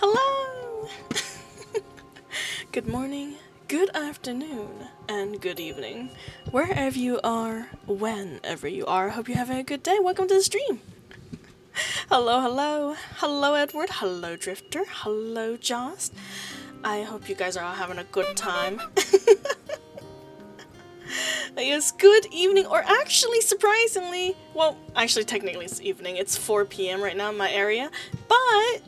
Hello! Good morning, good afternoon, and good evening. Wherever you are, whenever you are, hope you're having a good day. Welcome to the stream. Hello, hello. Hello, Edward. Hello, Drifter. Hello, Jost. I hope you guys are all having a good time. Yes, good evening, or actually, surprisingly, well, actually, technically it's evening. It's 4 p.m. right now in my area, but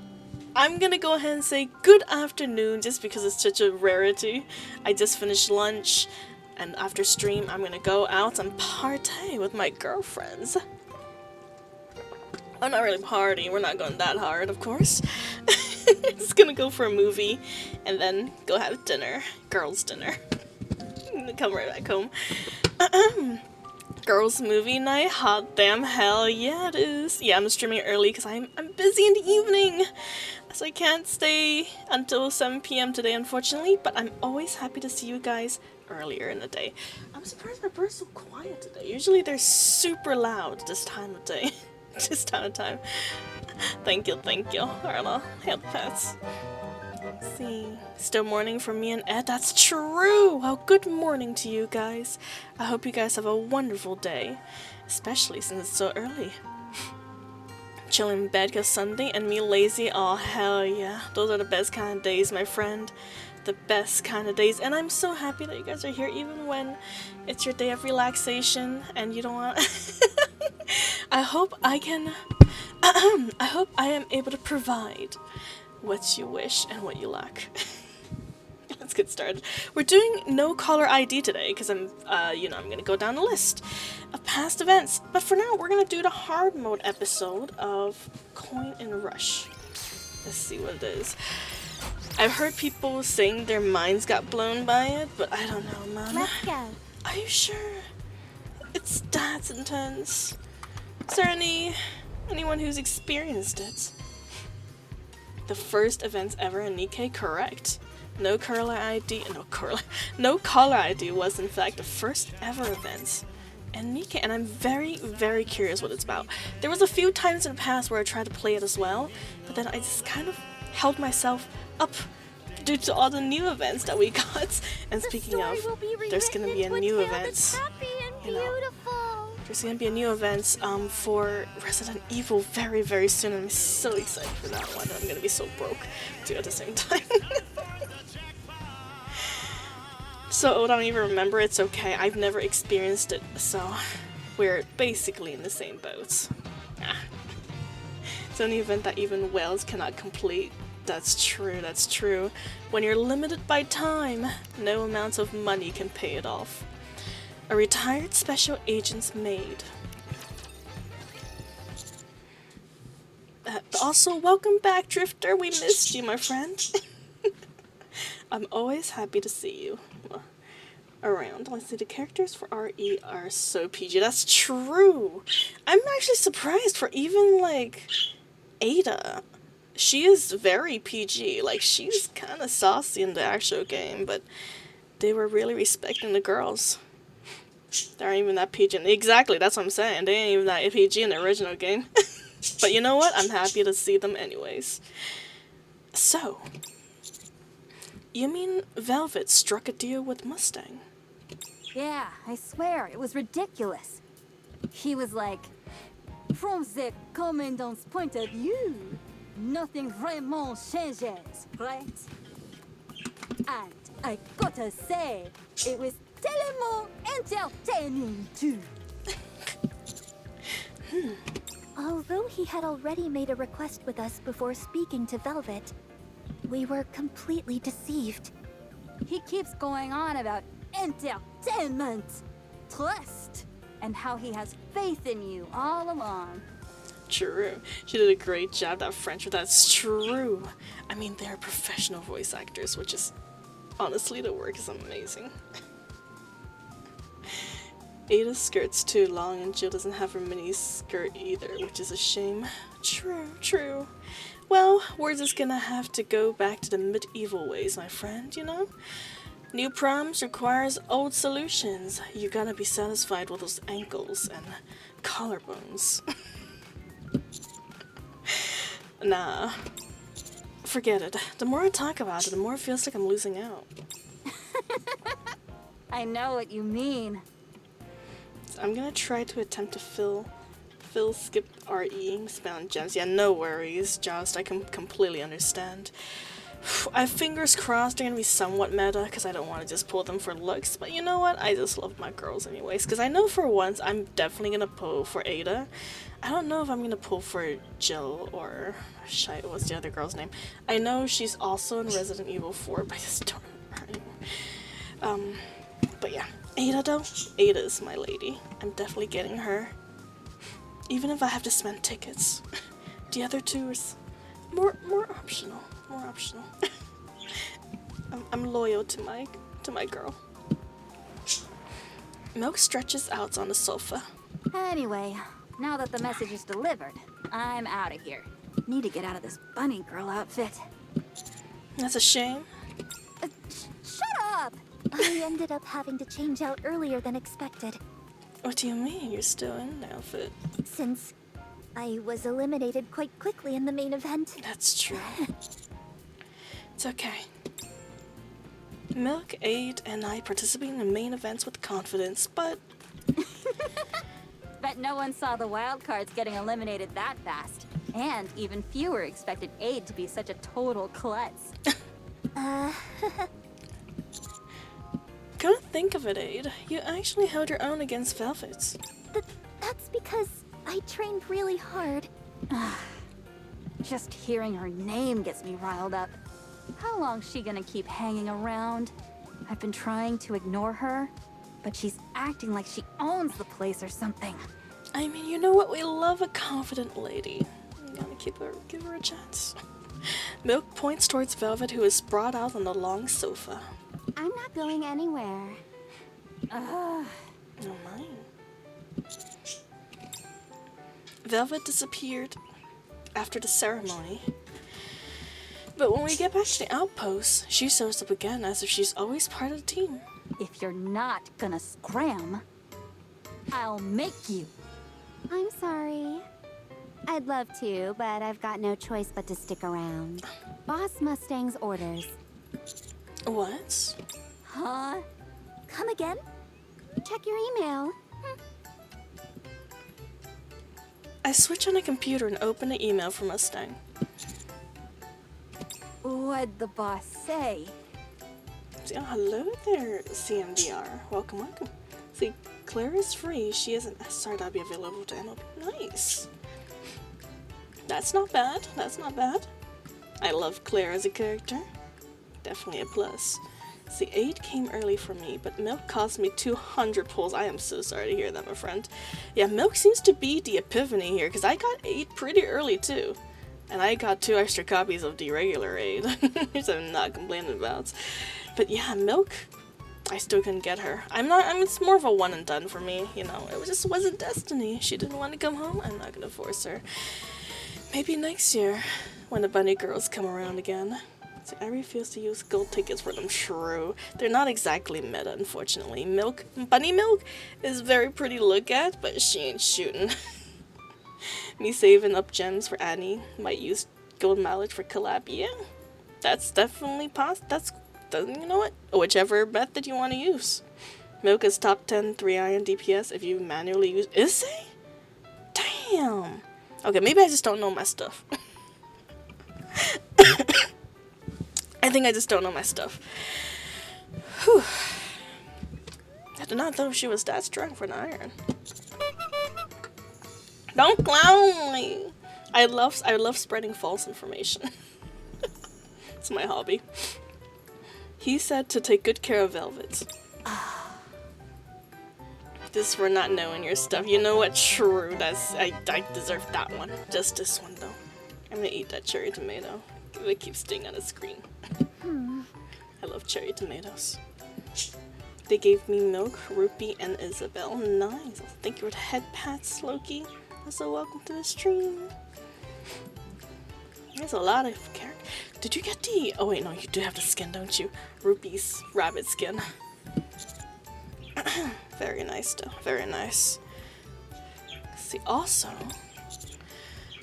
I'm gonna go ahead and say good afternoon just because it's such a rarity. I just finished lunch, and after stream, I'm gonna go out and party with my girlfriends. I'm not really partying, we're not going that hard, of course. Just gonna go for a movie, and then go have dinner. Girls' dinner. Come right back home. Girls' movie night? Hot damn hell yeah it is. Yeah, I'm streaming early because I'm busy in the evening. So I can't stay until 7 p.m. today, unfortunately, but I'm always happy to see you guys earlier in the day. I'm surprised my birds are so quiet today. Usually they're super loud this time of day. This time of time. Thank you, thank you. Alright, I'll hail the pets. Let's see. Still morning for me and Ed. That's true! Well, good morning to you guys. I hope you guys have a wonderful day. Especially since it's so early. Chilling in bed because Sunday and me lazy. Oh hell yeah, those are the best kind of days, my friend. The best kind of days, and I'm so happy that you guys are here even when it's your day of relaxation and you don't want I hope I can I hope I am able to provide what you wish and what you lack. Let's get started. We're doing no caller ID today because I'm gonna go down the list of past events. But for now, we're gonna do the hard mode episode of Coin and Rush. Let's see what it is. I've heard people saying their minds got blown by it, but I don't know, man. Let's go. Are you sure? It's that intense. Is there anyone who's experienced it? The first events ever in NIKKE? Correct. No caller ID was in fact the first ever event in NIKKE, and I'm very, very curious what it's about. There was a few times in the past where I tried to play it as well, but then I just kind of held myself up due to all the new events that we got. And speaking of, there's gonna be a new event. There's gonna be a new event for Resident Evil very, very soon. I'm so excited for that one. I'm gonna be so broke too at the same time. So old I don't even remember. It's okay. I've never experienced it, so we're basically in the same boat. It's the only event that even whales cannot complete. That's true, that's true. When you're limited by time, no amount of money can pay it off. A retired special agent's maid. Also, welcome back, Drifter. We missed you, my friend. I'm always happy to see you around. Let's see, the characters for RE are so PG. That's true. I'm actually surprised for even, like, Ada. She is very PG. Like, she's kind of saucy in the actual game, but they were really respecting the girls. They aren't even that PG. Exactly, that's what I'm saying. They ain't even that PG in the original game. But you know what? I'm happy to see them anyways. So, you mean Velvet struck a deal with Mustang? Yeah, I swear, it was ridiculous. He was like, from the commandant's point of view, nothing vraiment changes, right? And I gotta say, it was tellement entertaining too. Although he had already made a request with us before speaking to Velvet, we were completely deceived. He keeps going on about entertainment, trust, and how he has faith in you all along. True. She did a great job, that French, that's true. I mean, they're professional voice actors, which is, honestly, the work is amazing. Ada's skirt's too long and Jill doesn't have her mini skirt either, which is a shame. True, true. Well, we're just gonna have to go back to the medieval ways, my friend, you know? New problems requires old solutions. You gotta be satisfied with those ankles and collarbones. Nah. forget it. The more I talk about it, the more it feels like I'm losing out. I know what you mean. So I'm gonna try to attempt to fill skip RE, spam gems. Yeah, no worries, Joust. I can completely understand. I have fingers crossed they're gonna be somewhat meta, because I don't want to just pull them for looks, but you know what? I just love my girls anyways, because I know for once I'm definitely gonna pull for Ada. I don't know if I'm gonna pull for Jill or what's the other girl's name? I know she's also in Resident Evil 4, but I just don't remember her anymore. But yeah, Ada though, Ada is my lady. I'm definitely getting her. Even if I have to spend tickets. The other two is more optional. More optional. I'm loyal to my girl. Milk stretches out on the sofa. Anyway, now that the message is delivered, I'm out of here. Need to get out of this bunny girl outfit. That's a shame. Shut up! I ended up having to change out earlier than expected, What do you mean? You're still in the outfit. since I was eliminated quite quickly in the main event. That's true. It's okay. Milk, Aid, and I participate in the main events with confidence, but Bet no one saw the wild cards getting eliminated that fast. And even fewer expected Aid to be such a total klutz. come to think of it, Aid, you actually held your own against Velvets. That's because I trained really hard. Just hearing her name gets me riled up. How long's she gonna keep hanging around? I've been trying to ignore her, but she's acting like she owns the place or something. I mean, you know what? We love a confident lady. You gotta give her a chance. Milk points towards Velvet, who is sprawled out on the long sofa. I'm not going anywhere. No mine. Velvet disappeared after the ceremony. But when we get back to the outpost, she shows up again as if she's always part of the team. If you're not gonna scram, I'll make you. I'm sorry. I'd love to, but I've got no choice but to stick around. Boss Mustang's orders. What? Huh? Come again? Check your email. I switch on the computer and open the email from Mustang. What'd the boss say? Oh, hello there, CMDR. Welcome, welcome. See, Claire is free. She is an SR.B available to MLB. Nice. That's not bad. That's not bad. I love Claire as a character. Definitely a plus. See, 8 came early for me, but Milk cost me 200 pulls. I am so sorry to hear that, my friend. Yeah, Milk seems to be the epiphany here, because I got 8 pretty early, too. And I got 2 extra copies of the regular 8, which I'm not complaining about. But yeah, Milk, I still couldn't get her. It's more of a one and done for me, you know. It just wasn't destiny. She didn't want to come home. I'm not gonna force her. Maybe next year, when the bunny girls come around again. So I refuse to use gold tickets for them. True. They're not exactly meta, unfortunately. Bunny Milk is very pretty to look at, but she ain't shooting. Me saving up gems for Annie. Might use gold mileage for collab. Yeah, that's definitely you know what? Whichever method you want to use. Milk is top 10 3 iron DPS if you manually use. Is he? Damn. Okay, maybe I just don't know my stuff. I think I just don't know my stuff. Whew. I did not know she was that strong for an iron. Don't clown me. I love spreading false information. It's my hobby. He said to take good care of Velvet. This for not knowing your stuff. You know what? True. I deserve that one. Just this one though. I'm gonna eat that cherry tomato. It keeps staying on the screen. I love cherry tomatoes. They gave me Milk, Rupee, and Isabel. Nice. Thank you for the head pats, Loki. Also, welcome to the stream. There's a lot of characters. Did you get the... Oh wait, no, you do have the skin, don't you? Rupee's rabbit skin. Very nice, though. Very nice. See, also...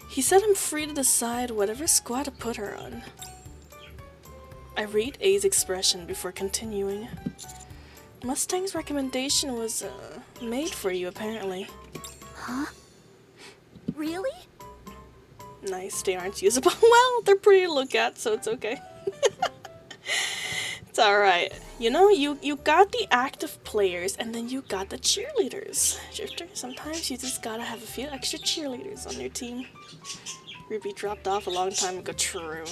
He said I'm free to decide whatever squad to put her on. I read A's expression before continuing. Mustang's recommendation was made for you, apparently. Huh? Really? Nice, they aren't usable. Well, they're pretty to look at, so it's okay. It's alright. You know, you got the active players, and then you got the cheerleaders. Drifter, sometimes you just gotta have a few extra cheerleaders on your team. Ruby dropped off a long time ago, true.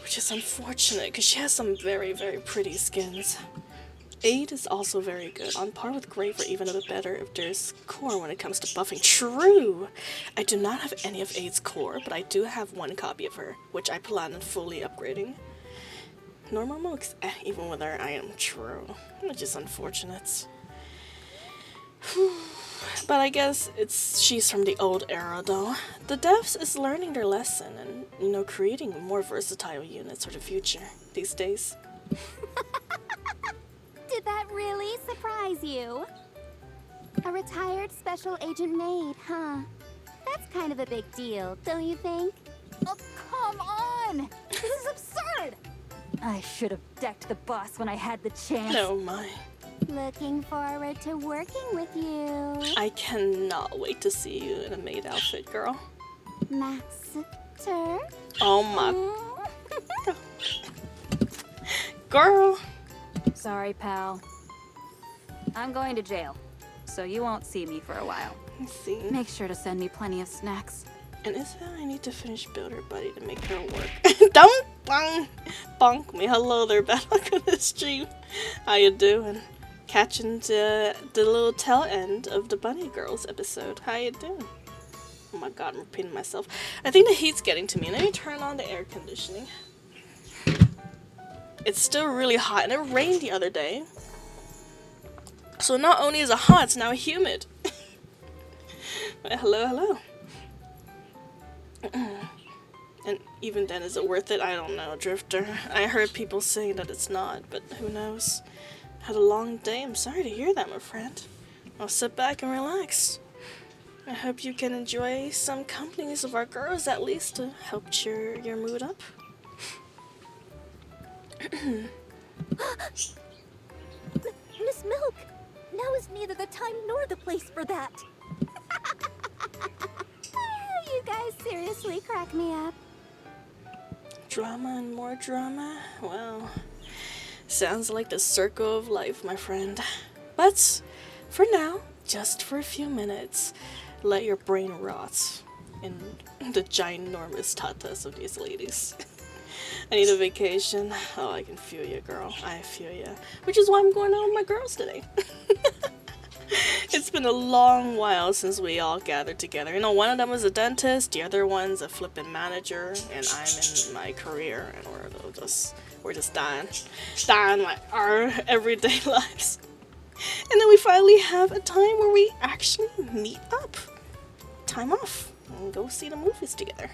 Which is unfortunate, because she has some very, very pretty skins. 8 is also very good, on par with Grave or even a bit better if there's core when it comes to buffing. True! I do not have any of 8's core, but I do have one copy of her, which I plan on fully upgrading. Normal Mooks, even with her, I am true. Which is unfortunate. But I guess she's from the old era though. The devs is learning their lesson and, you know, creating more versatile units for the future these days. Did that really surprise you? A retired special agent maid, huh? That's kind of a big deal, don't you think? Oh, come on! This is absurd! I should have decked the boss when I had the chance. Oh my. Looking forward to working with you. I cannot wait to see you in a maid outfit, girl. Master? Oh my. Girl. Sorry, pal. I'm going to jail, so you won't see me for a while. Let's see. Make sure to send me plenty of snacks. And is that I need to finish Builder Buddy to make her work? Don't bonk me. Hello there, bad luck on the stream. How you doing? Catching the little tail end of the Bunny Girls episode. How you doing? Oh my god, I'm repeating myself. I think the heat's getting to me. Let me turn on the air conditioning. It's still really hot, and it rained the other day. So not only is it hot, it's now humid. Hello, hello. And even then, is it worth it? I don't know, Drifter. I heard people saying that it's not, but who knows? Had a long day. I'm sorry to hear that, my friend. I'll sit back and relax. I hope you can enjoy some companies of our girls at least to help cheer your mood up. Miss Milk! Now is neither the time nor the place for that. You guys seriously crack me up. Drama and more drama? Well, sounds like the circle of life, my friend. But for now, just for a few minutes, let your brain rot in the ginormous tatas of these ladies. I need a vacation. Oh, I can feel you, girl. I feel you. Which is why I'm going out with my girls today. It's been a long while since we all gathered together. You know, one of them is a dentist, the other one's a flippin' manager, and I'm in my career, and we're just dying our everyday lives. And then we finally have a time where we actually meet up. Time off and go see the movies together.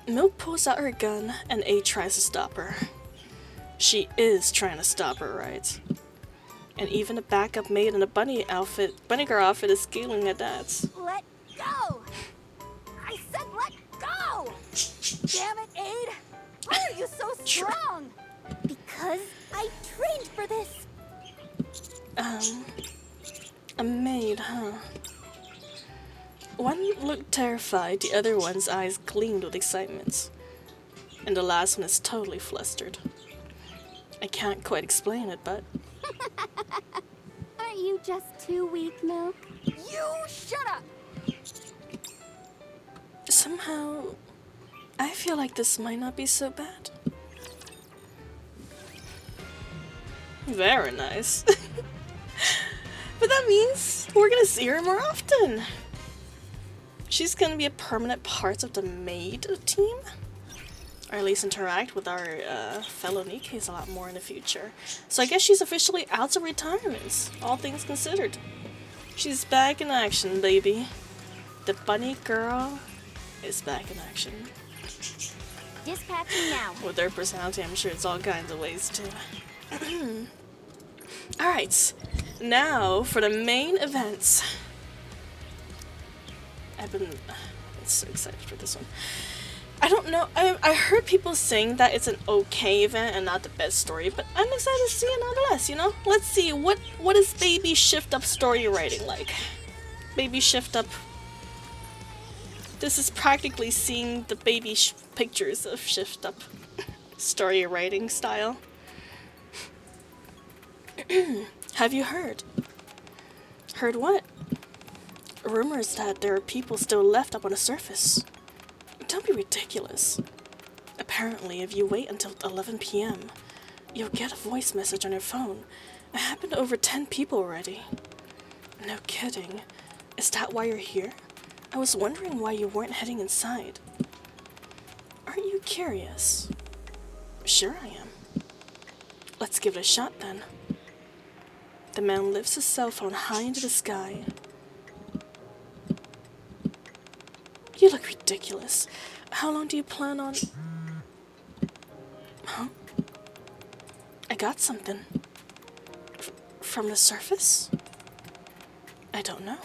Milk pulls out her gun, and A tries to stop her. She is trying to stop her, right? And even a backup maid in a bunny girl outfit is giggling at that. Let go! I said let go! Damn it, Aid! Why are you so strong? Because I trained for this. A maid, huh? One looked terrified, the other one's eyes gleamed with excitement. And the last one is totally flustered. I can't quite explain it, but... Aren't you just too weak, Milk? You shut up! Somehow, I feel like this might not be so bad. Very nice. But that means we're gonna see her more often. She's gonna be a permanent part of the maid team. Or at least interact with our fellow NIKKEs a lot more in the future. So I guess she's officially out of retirement, all things considered. She's back in action, baby. The bunny girl is back in action. Dispatching now. With their personality, I'm sure it's all kinds of ways too. Alright, now for the main events. I'm so excited for this one. I don't know. I heard people saying that it's an okay event and not the best story, but I'm excited to see it nonetheless, you know? Let's see, what is Baby Shift Up story writing like? Baby Shift Up. This is practically seeing the baby pictures of Shift Up story writing style. Have you heard? Heard what? Rumors that there are people still left up on the surface. Don't be ridiculous. Apparently, if you wait until 11 p.m., you'll get a voice message on your phone. It happened to over 10 people already. No kidding. Is that why you're here? I was wondering why you weren't heading inside. Aren't you curious? Sure I am. Let's give it a shot then. The man lifts his cell phone high into the sky. You look ridiculous. How long do you plan on... Huh? I got something. From the surface? I don't know.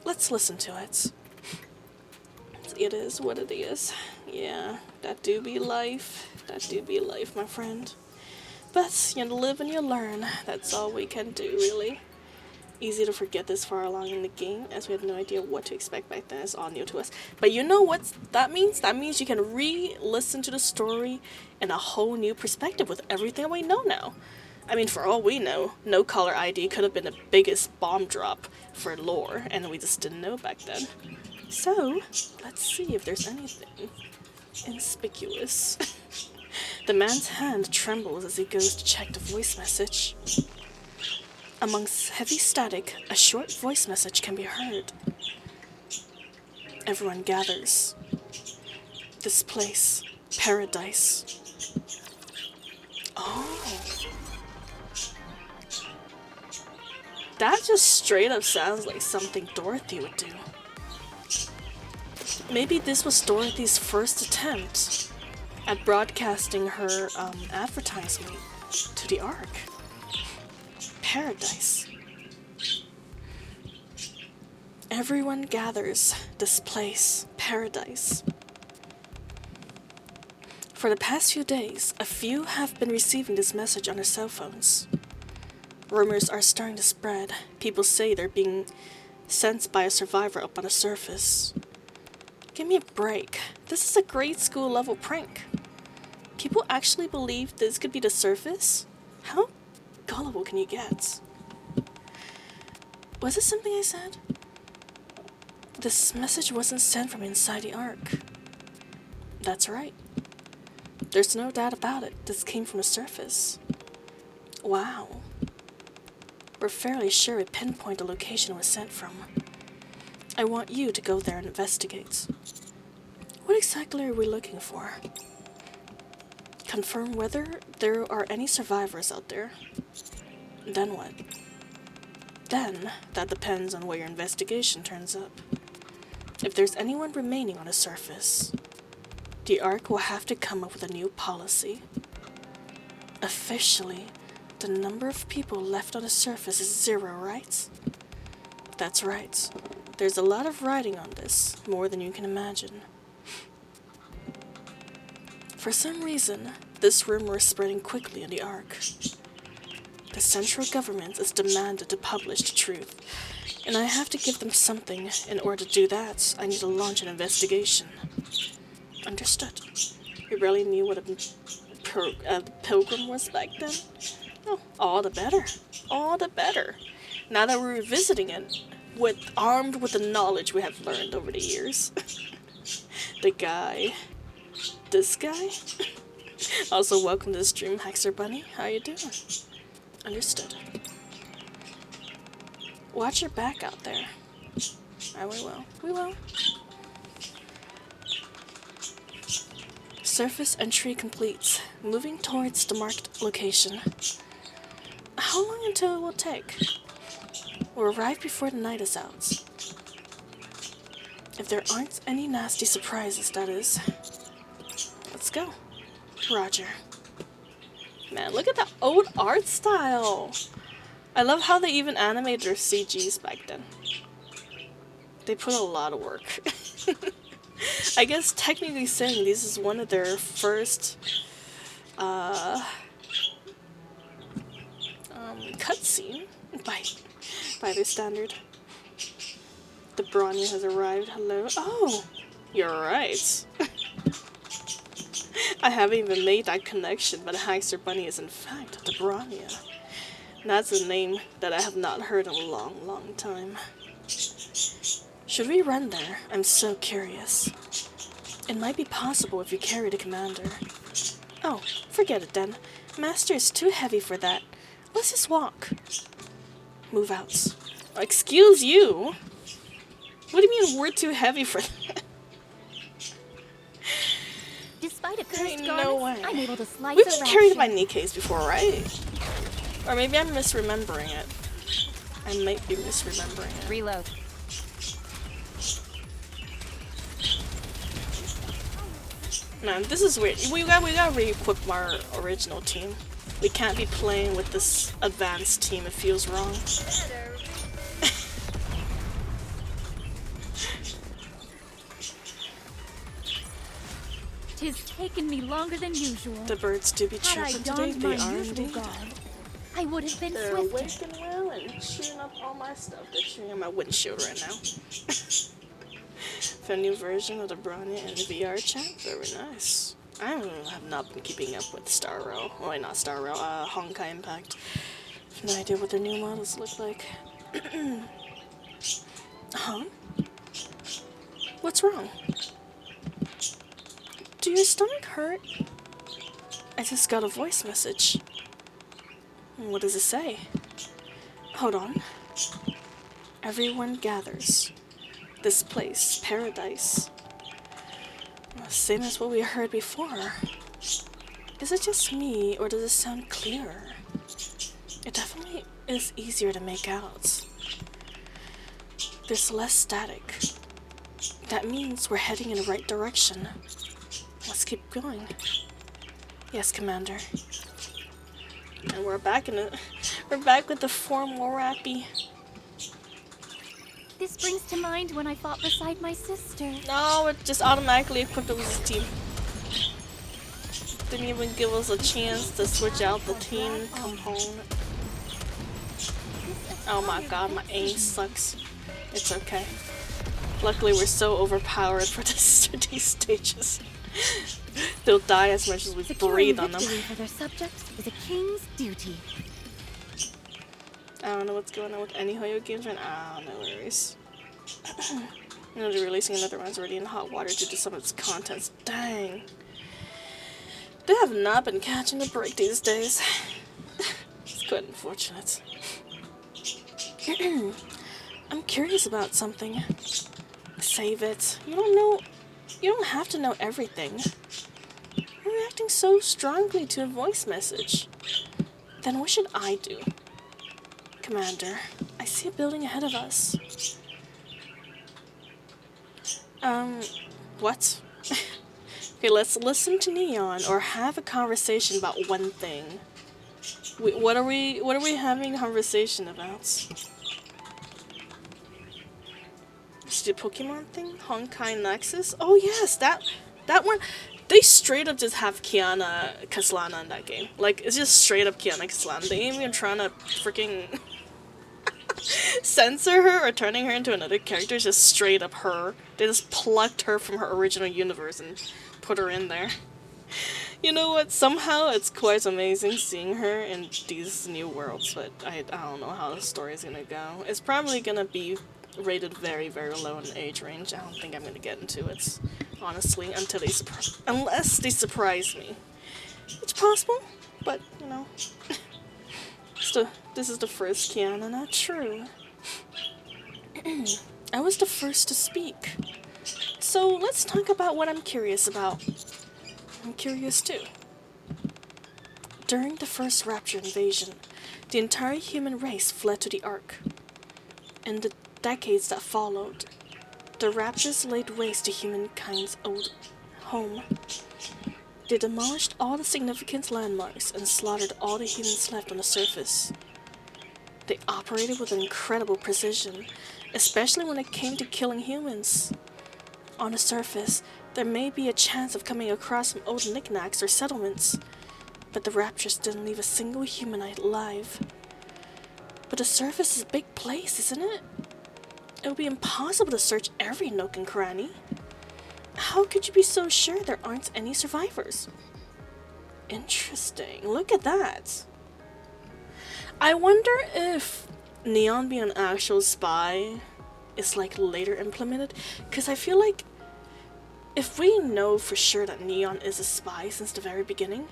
Let's listen to it. It is what it is. Yeah, that do be life. That do be life, my friend. But you live and you learn. That's all we can do, really. Easy to forget this far along in the game, as we had no idea what to expect back then. It's all new to us. But you know what that means? That means you can re-listen to the story in a whole new perspective with everything we know now. I mean, for all we know, no caller ID could have been the biggest bomb drop for lore, and we just didn't know back then. So, let's see if there's anything inconspicuous. The man's hand trembles as he goes to check the voice message. Amongst heavy static, a short voice message can be heard. Everyone gathers. This place, paradise. Oh. That just straight up sounds like something Dorothy would do. Maybe this was Dorothy's first attempt at broadcasting her advertisement to the Ark. Paradise. Everyone gathers. This place, paradise. For the past few days, a few have been receiving this message on their cell phones. Rumors are starting to spread. People say they're being sent by a survivor up on the surface. Give me a break. This is a grade school level prank. People actually believe this could be the surface? How gullible can you get? Was it something I said? This message wasn't sent from inside the Ark. That's right. There's no doubt about it. This came from the surface. Wow. We're fairly sure we pinpoint the location it was sent from. I want you to go there and investigate. What exactly are we looking for? Confirm whether there are any survivors out there. Then what? Then, that depends on where your investigation turns up. If there's anyone remaining on the surface, the Ark will have to come up with a new policy. Officially, the number of people left on the surface is 0, right? That's right. There's a lot of writing on this, more than you can imagine. For some reason, this rumor is spreading quickly in the Ark. The central government is demanded to publish the truth, and I have to give them something. In order to do that, I need to launch an investigation. Understood. We barely knew what a pilgrim was back then. Oh, all the better. All the better. Now that we're revisiting it, armed with the knowledge we have learned over the years. The guy. This guy? Also, welcome to the stream, Haxer Bunny. How you doing? Understood. Watch your back out there. We will. We will. Surface entry complete. Moving towards the marked location. How long until it will take? We'll arrive before the night is out. If there aren't any nasty surprises, that is. Let's go. Roger. Man, look at that old art style. I love how they even animated their CGs back then. They put a lot of work. I guess technically saying this is one of their first cutscene by their standard. The Bronya has arrived. Hello. Oh, you're right. I haven't even made that connection, but Haxor Bunny is in fact the Bronya. That's a name that I have not heard in a long, long time. Should we run there? I'm so curious. It might be possible if you carry the commander. Oh, forget it then. Master is too heavy for that. Let's just walk. Move out. Excuse you? What do you mean we're too heavy for that? Despite a cursed No way. I'm able to slice We've a been carried by ration. NIKKEs before, right? Or maybe I'm misremembering it. I might be misremembering it. Reload. Man, this is weird. We gotta re-equip our original team. We can't be playing with this advanced team. It feels wrong. Tis taken me longer than usual. The birds do be Had I chirping today. donned They my are usual indeed. garb, I would have been They're swifter. awake and well and chewing up all my stuff. They're chewing up my windshield right now. For a new version of the Bronya in the VR chat. Very nice. I have not been keeping up with Star Rail. Oh, wait, not Star Rail. Honkai Impact. I have no idea what their new models look like. Huh? What's wrong? Do your stomach hurt? I just got a voice message. What does it say? Hold on. Everyone gathers. This place, paradise. Same as what we heard before. Is it just me, or does it sound clearer? It definitely is easier to make out. There's less static. That means we're heading in the right direction. Let's keep going. Yes, Commander. And we're back with the formal rappy. This brings to mind when I fought beside my sister. No, it just automatically equipped us as a team. Didn't even give us a chance to switch out the team component. Oh my god, my aim sucks. It's okay. Luckily, we're so overpowered for these stages. They'll die as much as we breathe on them. Victory for their subjects is a king's duty. I don't know what's going on with any Hoyo games right now. No worries. You know, they're releasing another one's already in hot water due to some of its contents. Dang. They have not been catching a break these days. It's quite unfortunate. I'm curious about something. Save it. You don't have to know everything. You're reacting so strongly to a voice message. Then what should I do? Commander, I see a building ahead of us. What? Okay, let's listen to Neon or have a conversation about one thing. What are we having a conversation about? Is it a Pokemon thing? Honkai Nexus? Oh yes, that one. They straight up just have Kiana Kaslana in that game. Like, it's just straight up Kiana Kaslana. They ain't even trying to freaking censor her or turning her into another character. It's just straight up her. They just plucked her from her original universe and put her in there. You know what? Somehow it's quite amazing seeing her in these new worlds, but I don't know how the story is gonna go. It's probably gonna be rated very, very low in age range. I don't think I'm gonna get into it, honestly, unless they surprise me. It's possible, but you know, this is the first Kiana, not true. I was the first to speak, so let's talk about what I'm curious about. I'm curious too. During the first Rapture invasion, the entire human race fled to the Ark. In the decades that followed, the Raptures laid waste to humankind's old home. They demolished all the significant landmarks and slaughtered all the humans left on the surface. They operated with incredible precision, especially when it came to killing humans. On the surface, there may be a chance of coming across some old knickknacks or settlements, but the Raptures didn't leave a single human alive. But the surface is a big place, isn't it? It would be impossible to search every nook and cranny. How could you be so sure there aren't any survivors? Interesting. Look at that. I wonder if Neon being an actual spy is like later implemented, because I feel like if we know for sure that Neon is a spy since the very beginning,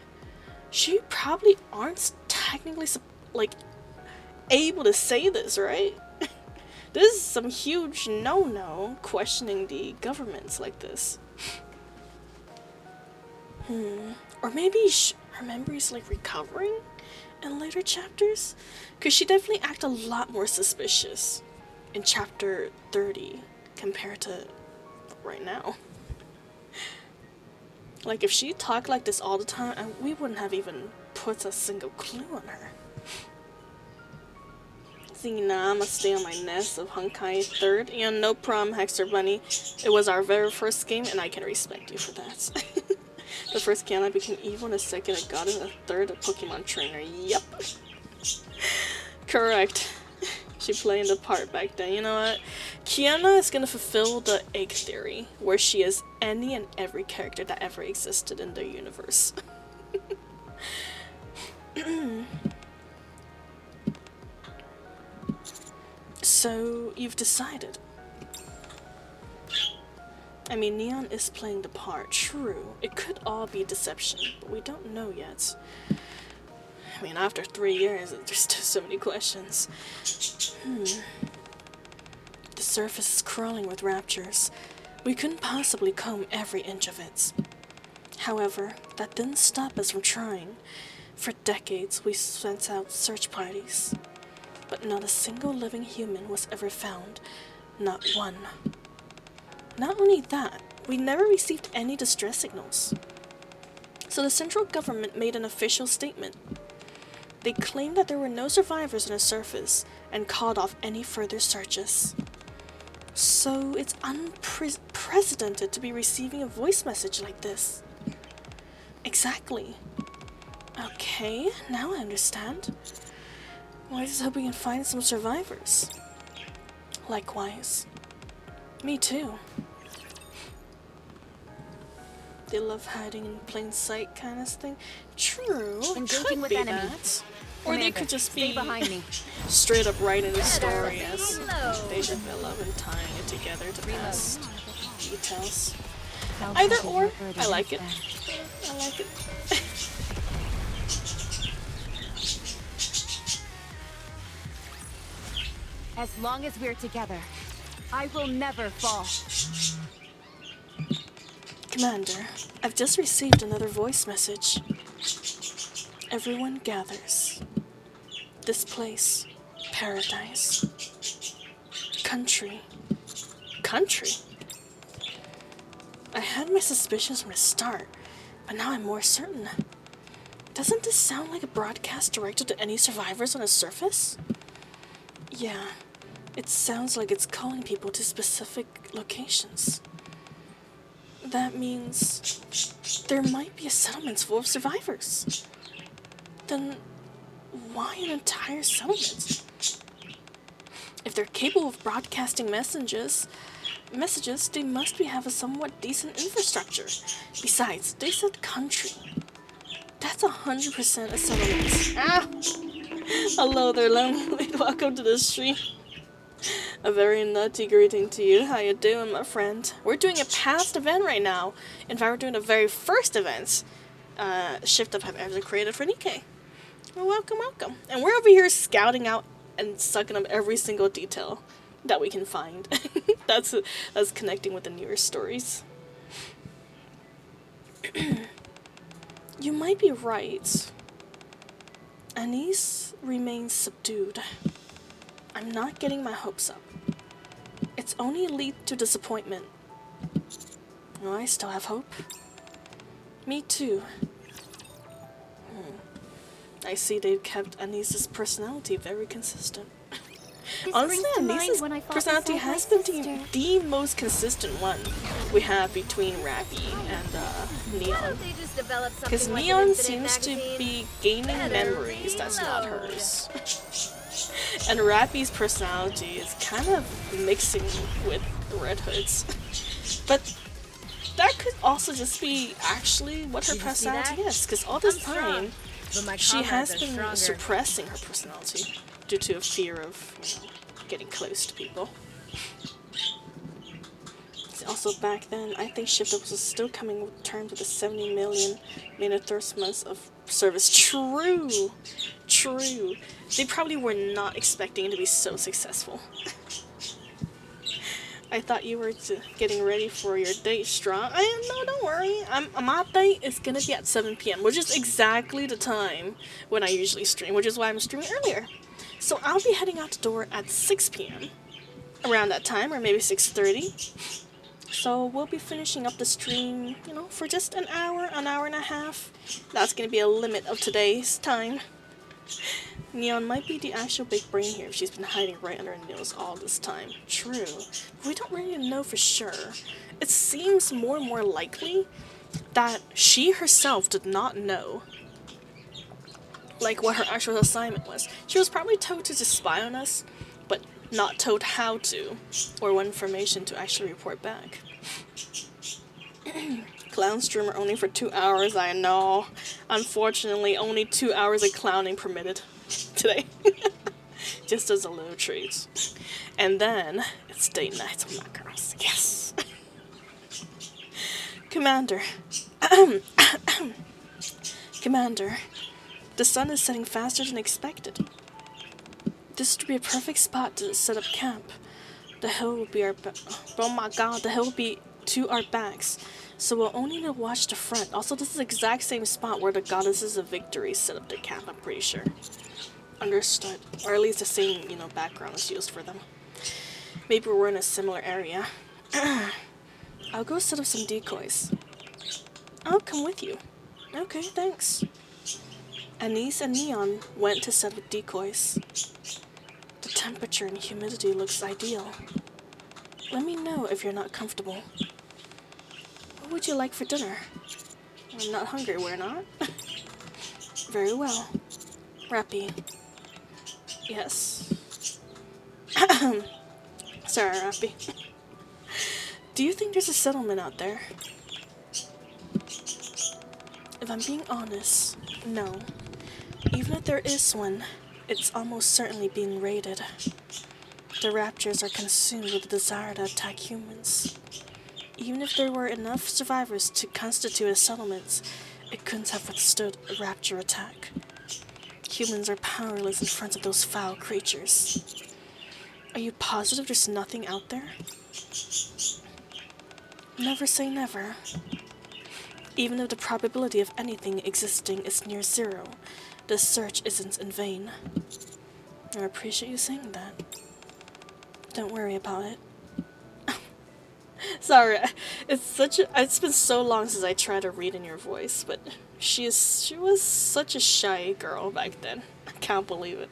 she probably aren't technically like able to say this, right? This is some huge no-no questioning the governments like this. Or maybe her memory's like recovering in later chapters? Because she definitely acted a lot more suspicious in chapter 30 compared to right now. Like, if she talked like this all the time, we wouldn't have even put a single clue on her. See, nah, I'ma stay on my nest of Honkai 3rd. Yeah, no problem, Hexer Bunny. It was our very first game, and I can respect you for that. The first game I became evil, and the second I got it, and the third a Pokemon trainer. Yep. Correct. She played the part back then. You know what? Kiana is gonna fulfill the egg theory, where she is any and every character that ever existed in the universe. So, you've decided. I mean, Neon is playing the part, true. It could all be deception, but we don't know yet. I mean, after 3 years, there's still so many questions. The surface is crawling with raptures. We couldn't possibly comb every inch of it. However, that didn't stop us from trying. For decades, we sent out search parties. But not a single living human was ever found. Not one. Not only that, we never received any distress signals. So the central government made an official statement. They claimed that there were no survivors on the surface and called off any further searches. So it's unprecedented to be receiving a voice message like this. Exactly. Okay, now I understand. Well, I just hope we can find some survivors. Likewise. Me too. They love hiding in plain sight kind of thing. True. Engaging with be enemy. That. Or they Commander, could just stay be behind me. straight up writing the story as Reload. they develop and tying it together to pass details. I'll Either take or, no further I like it. than- I like it. As long as we're together, I will never fall. Commander, I've just received another voice message. Everyone gathers. This place, paradise. Country. Country? I had my suspicions from the start, but now I'm more certain. Doesn't this sound like a broadcast directed to any survivors on the surface? Yeah, it sounds like it's calling people to specific locations. That means there might be a settlement full of survivors. Then why an entire settlement? If they're capable of broadcasting messages, they must have a somewhat decent infrastructure. Besides, they said country. That's 100% a settlement. Ah! Hello there, Lonely. Welcome to the stream. A very nutty greeting to you. How you doing, my friend? We're doing a past event right now. In fact, we're doing the very first event shift up I've ever created for NIKKE. Well, welcome, welcome. And we're over here scouting out and sucking up every single detail that we can find. That's connecting with the newer stories. You might be right. Anise remains subdued. I'm not getting my hopes up. It's only lead to disappointment. Oh, I still have hope. Me too. I see they've kept Anise's personality very consistent. This Honestly, brings to mind Anissa's when I fought personality beside my has been sister. the most consistent one we have between Rappy and Neon. They just develop Because something like an Neon infinite seems to magazine. be gaining Better memories that's not reload. hers. And Rappy's personality is kind of mixing with Red Hood's. But that could also just be actually what her Did you see that? personality is. Because all this I'm strong, time, but my she has comrades are been stronger. suppressing her personality due to a fear of, getting close to people. Also back then, I think Shifter was still coming with terms with the 70 million first months of service. True! True. They probably were not expecting it to be so successful. I thought you were getting ready for your date, Strong. No, don't worry. My date is gonna be at 7 p.m., which is exactly the time when I usually stream, which is why I'm streaming earlier. So I'll be heading out the door at 6 p.m. around that time, or maybe 6:30. So we'll be finishing up the stream, for just an hour and a half. That's gonna be a limit of today's time. Neon might be the actual big brain here if she's been hiding right under her nose all this time. True. But we don't really know for sure. It seems more and more likely that she herself did not know, what her actual assignment was. She was probably told to just spy on us, but not told how to, or what information to actually report back. Clown streamer only for 2 hours, I know. Unfortunately, only 2 hours of clowning permitted today. Just as a little treat. And then, it's date night with my girls. Yes! Commander. Commander. The sun is setting faster than expected. This would be a perfect spot to set up camp. The hill will be oh my god, the hill will be to our backs. So we'll only need to watch the front. Also, this is the exact same spot where the Goddesses of Victory set up their camp, I'm pretty sure. Understood. Or at least the same, background is used for them. Maybe we're in a similar area. I'll go set up some decoys. I'll come with you. Okay, thanks. Anise and Neon went to set up decoys. The temperature and humidity looks ideal. Let me know if you're not comfortable. What would you like for dinner? I'm not hungry, we're not? Very well. Rappy. Yes. Sorry, Rappy. Do you think there's a settlement out there? If I'm being honest, no. Even if there is one, it's almost certainly being raided. The raptors are consumed with the desire to attack humans. Even if there were enough survivors to constitute a settlement, it couldn't have withstood a rapture attack. Humans are powerless in front of those foul creatures. Are you positive there's nothing out there? Never say never. Even if the probability of anything existing is near zero, the search isn't in vain. I appreciate you saying that. Don't worry about it. Sorry, it's been so long since I tried to read in your voice, but she was such a shy girl back then. I can't believe it.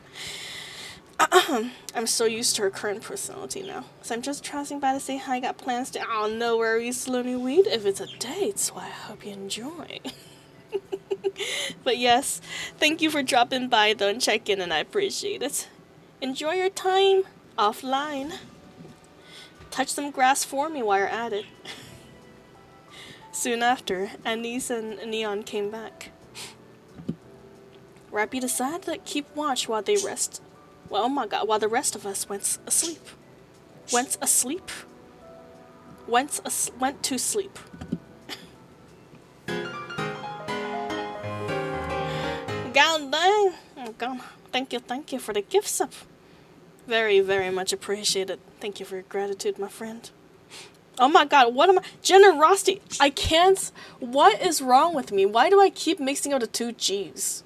I'm so used to her current personality now. So I'm just passing by to say hi, got plans to... Oh, no worries, Sloony Weed. If it's a date, so I hope you enjoy. But yes, thank you for dropping by though and checking in, I appreciate it. Enjoy your time offline. Touch some grass for me while you're at it. Soon after, Anise and Neon came back. Rappy decided to keep watch while they rest. Well, oh my god, while the rest of us went asleep. Went asleep? Went to sleep. God dang! Oh god, thank you for the gift sub. Very, very much appreciated. Thank you for your gratitude, my friend. Oh my god, what am I? Generosity! I can't. What is wrong with me? Why do I keep mixing up the two G's?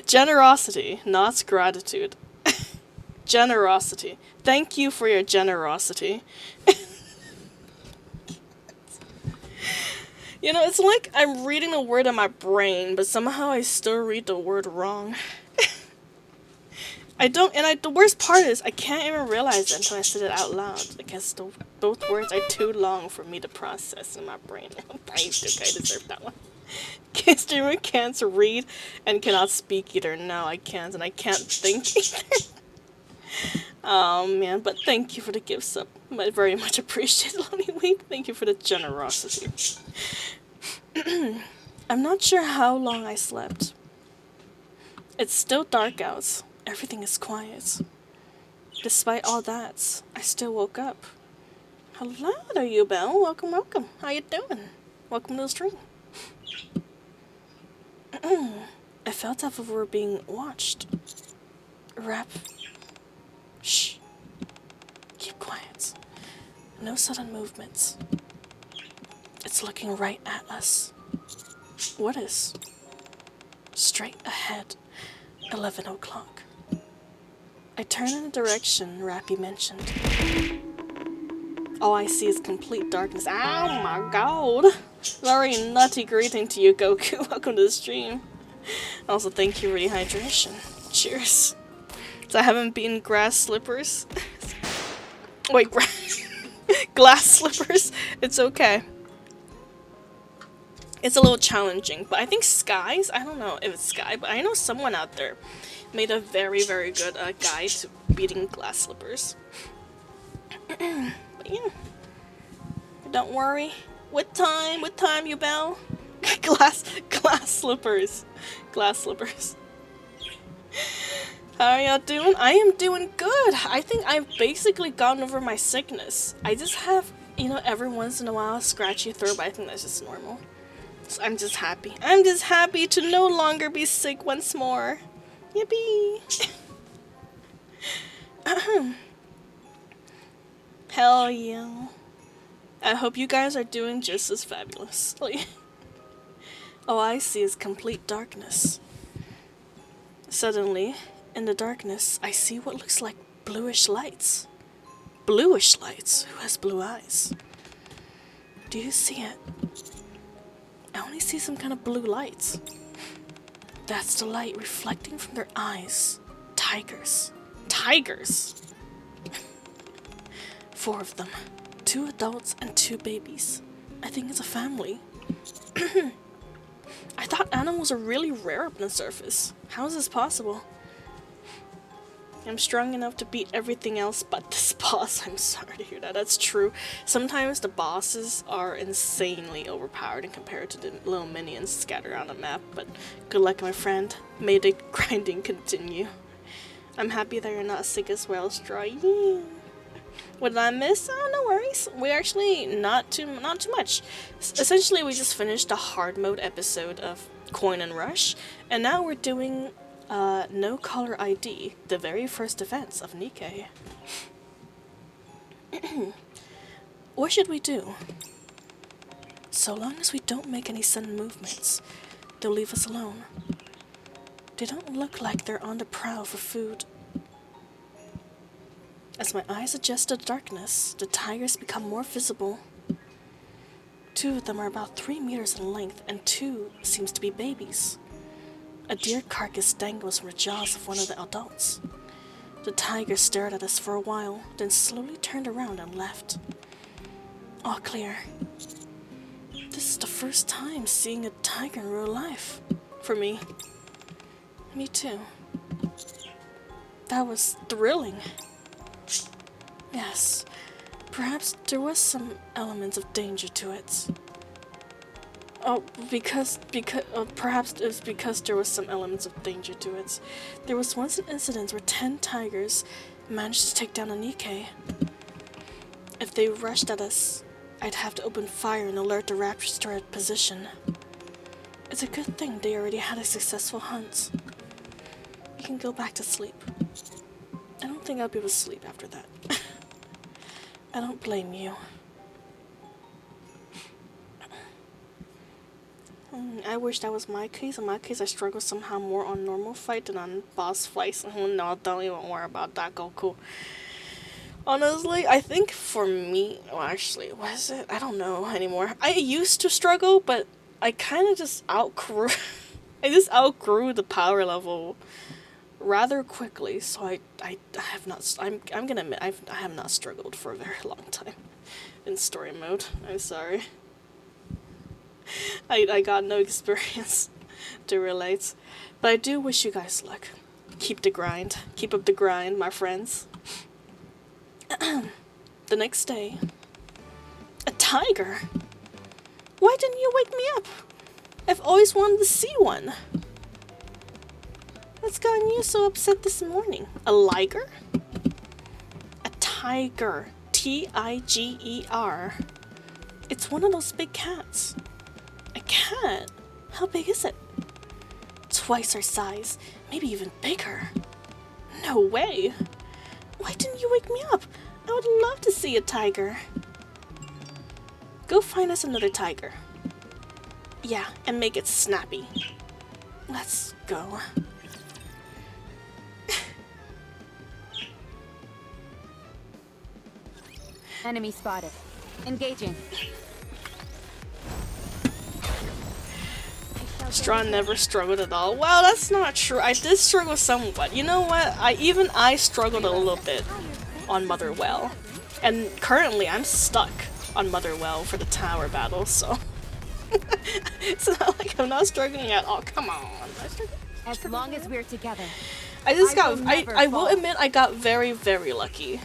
Generosity, not gratitude. Generosity. Thank you for your generosity. It's like I'm reading the word in my brain, but somehow I still read the word wrong. The worst part is I can't even realize it until I said it out loud. I guess both words are too long for me to process in my brain. I deserve that one. Streamer can't read and cannot speak either. No, I can't, and I can't think either. Oh man, but thank you for the gifts up. I very much appreciate it, Lonnie Wait. Thank you for the generosity. I'm not sure how long I slept. It's still dark out. Everything is quiet. Despite all that, I still woke up. Hello there, you Belle. Welcome, welcome. How you doing? Welcome to the stream. I felt as if we were being watched. Rap. Shh. Keep quiet. No sudden movements. It's looking right at us. What is? Straight ahead. 11 o'clock. I turn in the direction Rappy mentioned. All I see is complete darkness. Oh my god! Very nutty greeting to you, Goku. Welcome to the stream. Also, thank you for the hydration. Cheers. So I haven't beaten grass slippers. Wait, glass slippers? It's okay. It's a little challenging, but I think Skies, I don't know if it's Sky, but I know someone out there made a very, very good guide to beating glass slippers. But yeah, don't worry. What time, you Belle? glass slippers. Glass slippers. How are y'all doing? I am doing good. I think I've basically gotten over my sickness. I just have, every once in a while a scratchy throat, but I think that's just normal. So I'm just happy. I'm just happy to no longer be sick once more. Yippee! Hell yeah. I hope you guys are doing just as fabulously. All I see is complete darkness. Suddenly, in the darkness, I see what looks like bluish lights. Bluish lights? Who has blue eyes? Do you see it? I only see some kind of blue lights. That's the light reflecting from their eyes. Tigers. Tigers! 4 of them. 2 adults and 2 babies. I think it's a family. I thought animals are really rare up on the surface. How is this possible? I'm strong enough to beat everything else but this boss. I'm sorry to hear that. That's true. Sometimes the bosses are insanely overpowered in compared to the little minions scattered around the map, but good luck, my friend. May the grinding continue. I'm happy that you're not sick as well, Straw. Yeah. What did I miss? Oh, no worries. We actually not too much. Essentially, we just finished the hard mode episode of Coin and Rush, and now we're doing No Color ID, the very first events of NIKKE. What should we do? So long as we don't make any sudden movements, they'll leave us alone. They don't look like they're on the prowl for food. As my eyes adjust to the darkness, the tigers become more visible. 2 of them are about 3 meters in length, and 2 seems to be babies. A deer carcass dangles from the jaws of one of the adults. The tiger stared at us for a while, then slowly turned around and left. All clear. This is the first time seeing a tiger in real life. For me. Me too. That was thrilling. Yes, perhaps there was some elements of danger to it. Oh, perhaps it was because there was some elements of danger to it. There was once an incident where 10 tigers managed to take down a NIKKE. If they rushed at us, I'd have to open fire and alert the raptors to our position. It's a good thing they already had a successful hunt. We can go back to sleep. I don't think I'll be able to sleep after that. I don't blame you. I wish that was my case. In my case, I struggle somehow more on normal fight than on boss fights. No, don't even worry about that, Goku. Honestly, I think for me, well, actually, was it? I don't know anymore. I used to struggle, but I kind of just outgrew. I just outgrew the power level rather quickly, so I have not, I'm gonna admit, I have not struggled for a very long time in story mode. I'm sorry. I got no experience to relate, but I do wish you guys luck. Keep the grind. Keep up the grind, my friends. The next day, a tiger? Why didn't you wake me up? I've always wanted to see one. What's gotten you so upset this morning? A liger? A tiger. Tiger. It's one of those big cats. A cat? How big is it? Twice our size, maybe even bigger. No way. Why didn't you wake me up? I would love to see a tiger. Go find us another tiger. Yeah, and make it snappy. Let's go. Enemy spotted. Engaging. Strawn never struggled at all. Well, that's not true. I did struggle somewhat. You know what? I struggled a little bit on Motherwell. And currently I'm stuck on Motherwell for the tower battle, so it's not like I'm not struggling at all. Come on. As long as we're together. I will admit I got very, very lucky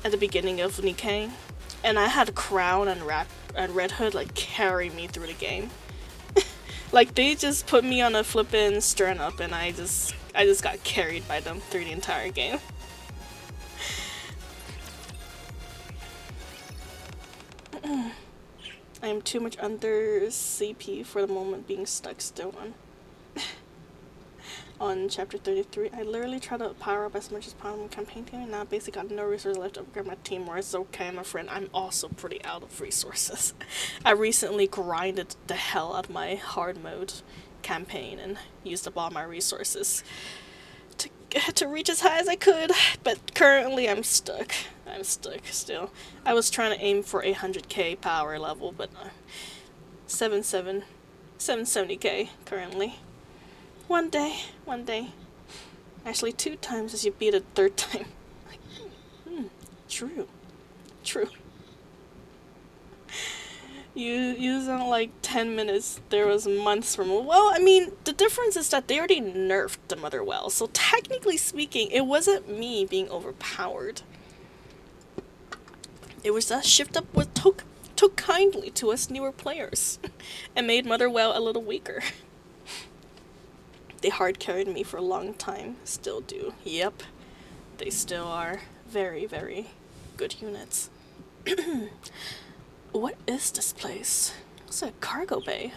at the beginning of NIKKE. And I had Crown and Red Hood like carry me through the game. Like they just put me on a flippin' stern up and I just got carried by them through the entire game. I am too much under CP for the moment, being stuck still on chapter 33. I literally try to power up as much as possible in campaign team and now basically got no resources left to upgrade my team, or it's okay, my friend. I'm also pretty out of resources. I recently grinded the hell out of my hard mode campaign and used up all my resources to reach as high as I could, but currently I'm stuck. I'm stuck still. I was trying to aim for 100k power level, but 770k currently. One day. Actually 2 times as you beat it 3rd time. True. You sound like 10 minutes. There was months from. Well, I mean, the difference is that they already nerfed the Motherwell, so technically speaking, it wasn't me being overpowered. It was that Shift Up took kindly to us newer players and made Motherwell a little weaker. They hard carried me for a long time. Still do. Yep. They still are very, very good units. What is this place? It's a cargo bay.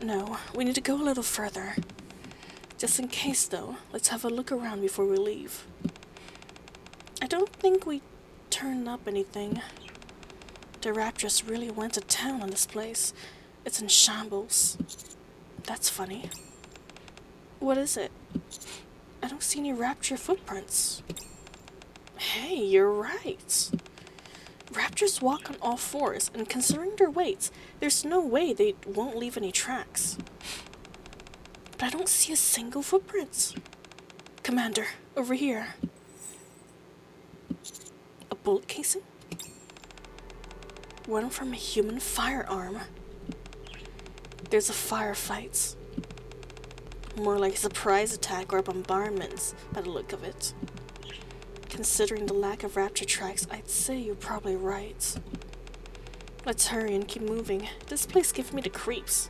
No, we need to go a little further. Just in case though, let's have a look around before we leave. I don't think we turned up anything. The Raptors really went to town on this place. It's in shambles. That's funny. What is it? I don't see any Raptor footprints. Hey, you're right. Raptors walk on all fours, and considering their weights, there's no way they won't leave any tracks. But I don't see a single footprint. Commander, over here. A bullet casing? One from a human firearm. There's a firefight. More like a surprise attack or a bombardment by the look of it. Considering the lack of Raptor tracks, I'd say you're probably right. Let's hurry and keep moving. This place gives me the creeps.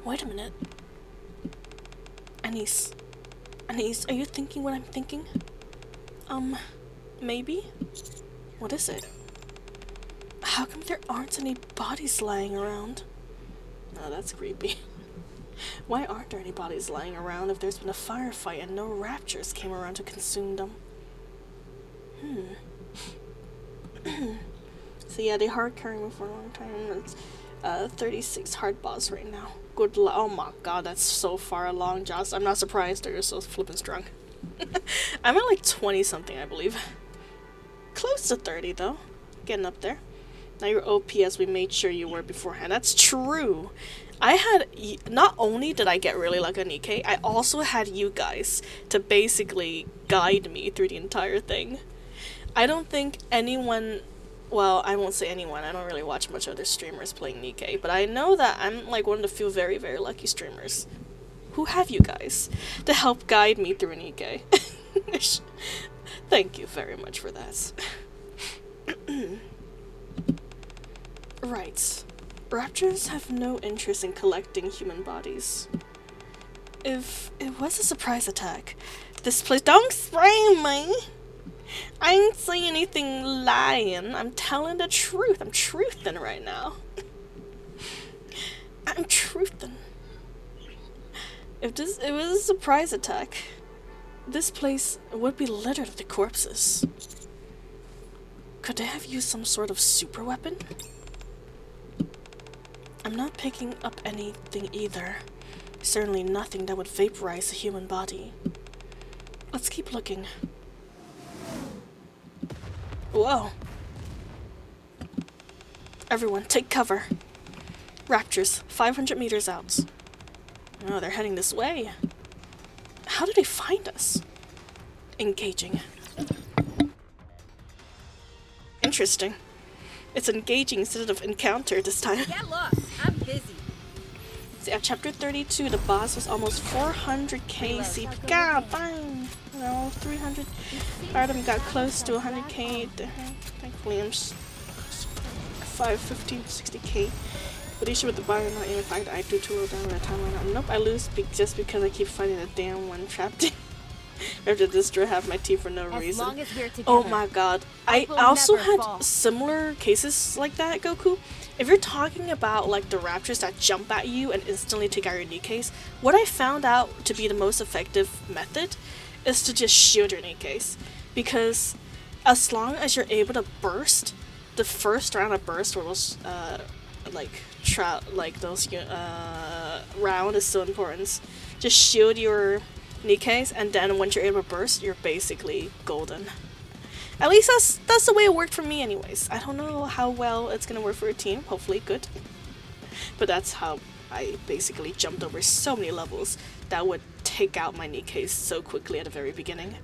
Wait a minute. Anise, are you thinking what I'm thinking? Maybe? What is it? How come there aren't any bodies lying around? Oh, that's creepy. Why aren't there any bodies lying around if there's been a firefight and no Raptors came around to consume them? So yeah, they hard carry me for a long time. It's 36 hard boss right now. Good luck. Oh my god, that's so far along, Joss. I'm not surprised they're so flippin' strong. I'm at like 20 something, I believe. Close to 30 though. Getting up there. Now you're OP as we made sure you were beforehand. That's true. I had, not only did I get really lucky on NIKKE, I also had you guys to basically guide me through the entire thing. I don't think anyone, well, I won't say anyone, I don't really watch much other streamers playing NIKKE, but I know that I'm like one of the few very, very lucky streamers who have you guys to help guide me through NIKKE. Thank you very much for that. Right. Raptors have no interest in collecting human bodies. If it was a surprise attack, this place— don't spray me! I ain't saying anything lying. I'm telling the truth. I'm truthing right now. I'm truthing. If it was a surprise attack, this place would be littered with corpses. Could they have used some sort of super weapon? I'm not picking up anything either. Certainly nothing that would vaporize a human body. Let's keep looking. Whoa. Everyone, take cover. Raptors, 500 meters out. Oh, they're heading this way. How did they find us? Engaging. Interesting. It's engaging instead of encounter this time. Get lost. I'm busy. See, at chapter 32, the boss was almost 400k CP. God dang! You know, 300. Adam got close to 100k. Thankfully, I'm 515 to 60k. But issue with the bar, not even fact I do too low down in the timeline. Nope, I lose just because I keep fighting the damn one trapped. I have to destroy half my team for no reason. Long as we're together, oh my god. I also never had fall. similar cases like that, Goku. If you're talking about like the raptors that jump at you and instantly take out your NIKKEs, what I found out to be the most effective method is to just shield your NIKKEs. Because as long as you're able to burst, the first round of burst was round is so important. Just shield your NIKKEs, and then once you're able to burst, you're basically golden. At least that's the way it worked for me anyways. I don't know how well it's gonna work for a team, hopefully good. But that's how I basically jumped over so many levels that would take out my NIKKEs so quickly at the very beginning.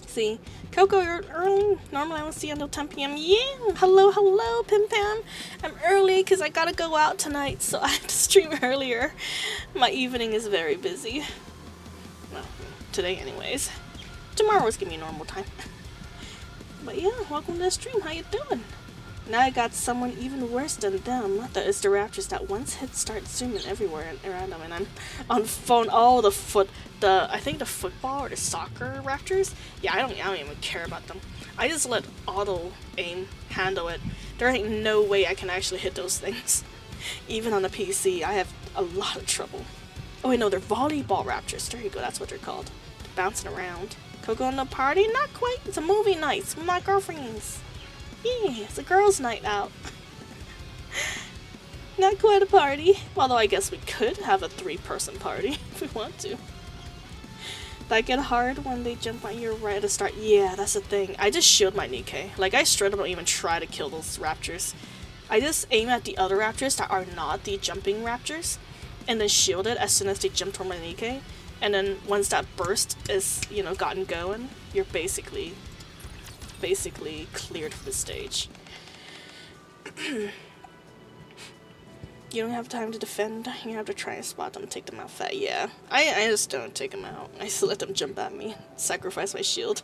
See, Coco, you're early. Normally I don't see you until 10 p.m. Yeah, hello, Pim Pam. I'm early because I gotta go out tonight, so I have to stream earlier. My evening is very busy. Well, today anyways. Tomorrow's gonna be a normal time. But yeah, welcome to the stream. How you doing? Now I got someone even worse than them. That is the raptors that once hit start zooming everywhere and around them, and I'm on phone. Oh, I think the football or the soccer raptors. Yeah, I don't even care about them. I just let auto aim handle it. There ain't no way I can actually hit those things. Even on a PC, I have a lot of trouble. Oh wait, no, they're volleyball raptors. There you go. That's what they're called. They're bouncing around. Coco in the party? Not quite. It's a movie night with my girlfriends. Yeah, it's a girls' night out. Not quite a party. Although I guess we could have a 3-person party if we want to. That get hard when they jump on you right at the start. Yeah, that's the thing. I just shield my NIKKE. Like, I straight up don't even try to kill those raptors. I just aim at the other raptors that are not the jumping raptors, and then shield it as soon as they jump toward my NIKKE. And then once that burst is, gotten going, you're basically cleared for the stage. You don't have time to defend. You have to try and spot them and take them out fat. Yeah, I just don't take them out. I just let them jump at me. Sacrifice my shield.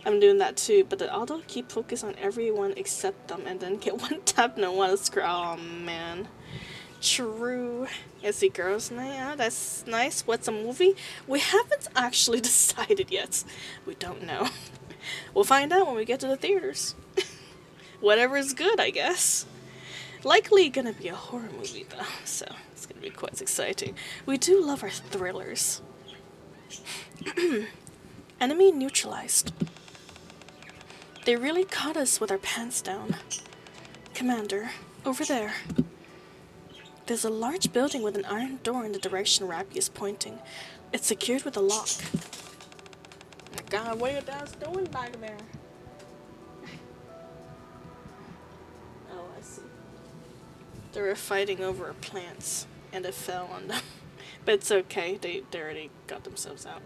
I'm doing that too, but the auto keep focus on everyone except them and then get one tap and one scroll. Oh man. True. It's the girls' night out. That's nice. What's a movie? We haven't actually decided yet. We don't know. We'll find out when we get to the theaters. Whatever is good, I guess. Likely gonna be a horror movie though, so it's gonna be quite exciting. We do love our thrillers. Enemy neutralized. They really caught us with our pants down. Commander, over there. There's a large building with an iron door in the direction Rappy is pointing. It's secured with a lock. Oh my god, what are you guys doing back there? Oh, I see. They were fighting over plants, and it fell on them. But it's okay, they already got themselves out.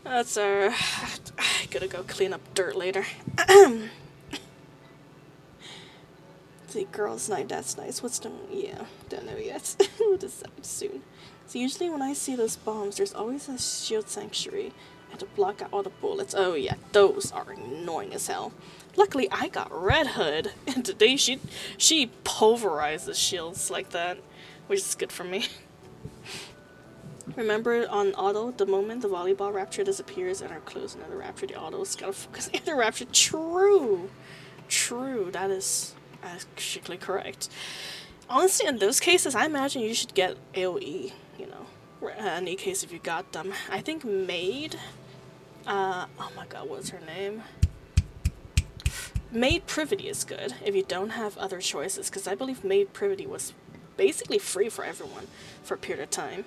That's our... I gotta go clean up dirt later. See, girls' night, that's nice. What's the... yeah, don't know yet. We'll decide soon. So usually when I see those bombs, there's always a shield sanctuary. And to block out all the bullets. Oh yeah, those are annoying as hell. Luckily, I got Red Hood, and today she pulverizes shields like that, which is good for me. Remember on auto, the moment the volleyball rapture disappears and our clothes into the rapture, the auto's gotta focus on the rapture. True, that is actually correct. Honestly, in those cases, I imagine you should get AoE, you know, in any case if you got them. I think Maid, oh my god, what's her name? Maid Privity is good if you don't have other choices, because I believe Maid Privity was basically free for everyone for a period of time.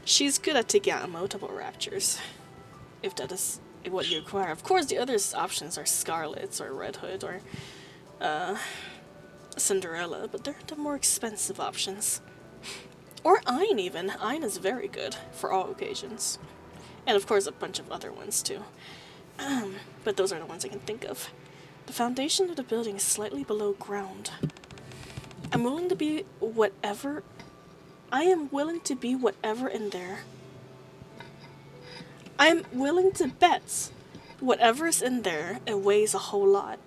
She's good at taking out multiple raptures, if that is what you require. Of course, the other options are Scarlet's or Red Hood or Cinderella, but they're the more expensive options. Or Ein even. Ein is very good for all occasions. And of course a bunch of other ones too. But those are the ones I can think of. The foundation of the building is slightly below ground. I'm willing to be whatever... I am willing to be whatever in there. I'm willing to bet whatever's in there, it weighs a whole lot.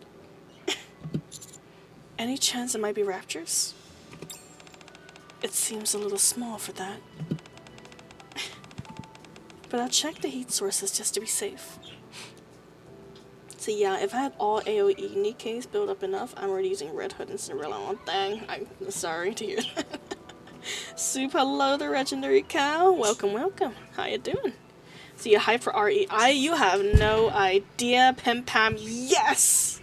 Any chance it might be raptors? It seems a little small for that. But I'll check the heat sources just to be safe. So yeah, if I had all AoE NIKKEs built up enough, I'm already using Red Hood and Cinderella on dang. I'm sorry to hear that. Soup, hello, the legendary cow. Welcome, welcome. How you doing? So you hype for RE? You have no idea, Pim Pam. Yes!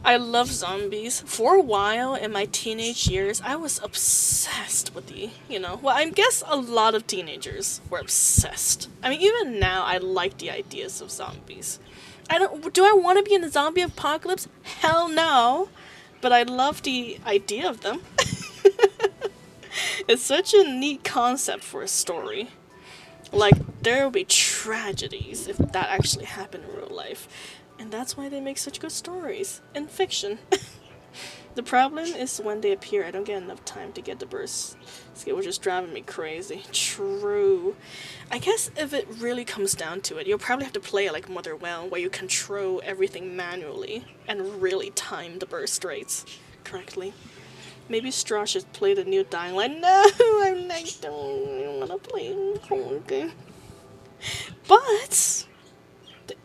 I love zombies. For a while in my teenage years, I was obsessed with the, you know, well, I guess a lot of teenagers were obsessed. I mean, even now, I like the ideas of zombies. Do I want to be in a zombie apocalypse? Hell no. But I love the idea of them. It's such a neat concept for a story. Like, there will be tragedies if that actually happened in real life. And that's why they make such good stories. In fiction. The problem is when they appear, I don't get enough time to get the burst skill, which is driving me crazy. True. I guess if it really comes down to it, you'll probably have to play it like Motherwell, where you control everything manually and really time the burst rates correctly. Maybe Straw should play the new Dying Light. No, I don't want to play the whole game. But the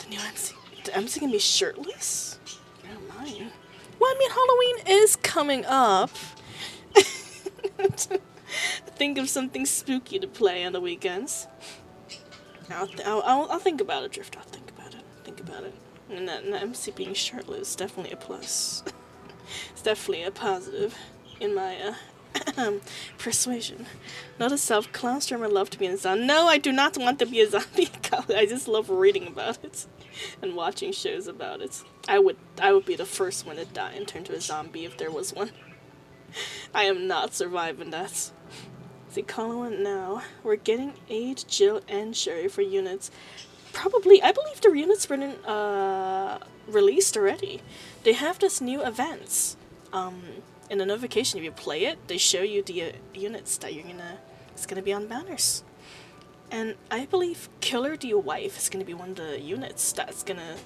new MC. The MC can be shirtless? I don't mind. Well, I mean, Halloween is coming up. Think of something spooky to play on the weekends. I'll think about it, Drift. I'll think about it. And that MC being shirtless is definitely a plus. It's definitely a positive in my persuasion. Not a self-class streamer, love to be in a zombie. No, I do not want to be a zombie. I just love reading about it and watching shows about it. I would be the first one to die and turn to a zombie if there was one. I am not surviving that. See, calling it now. We're getting 8, Jill, and Sherry for units. Probably, I believe the units were released already. They have this new events. In the notification, if you play it, they show you the units that it's gonna be on banners. And I believe Killer the Wife is gonna be one of the units that's gonna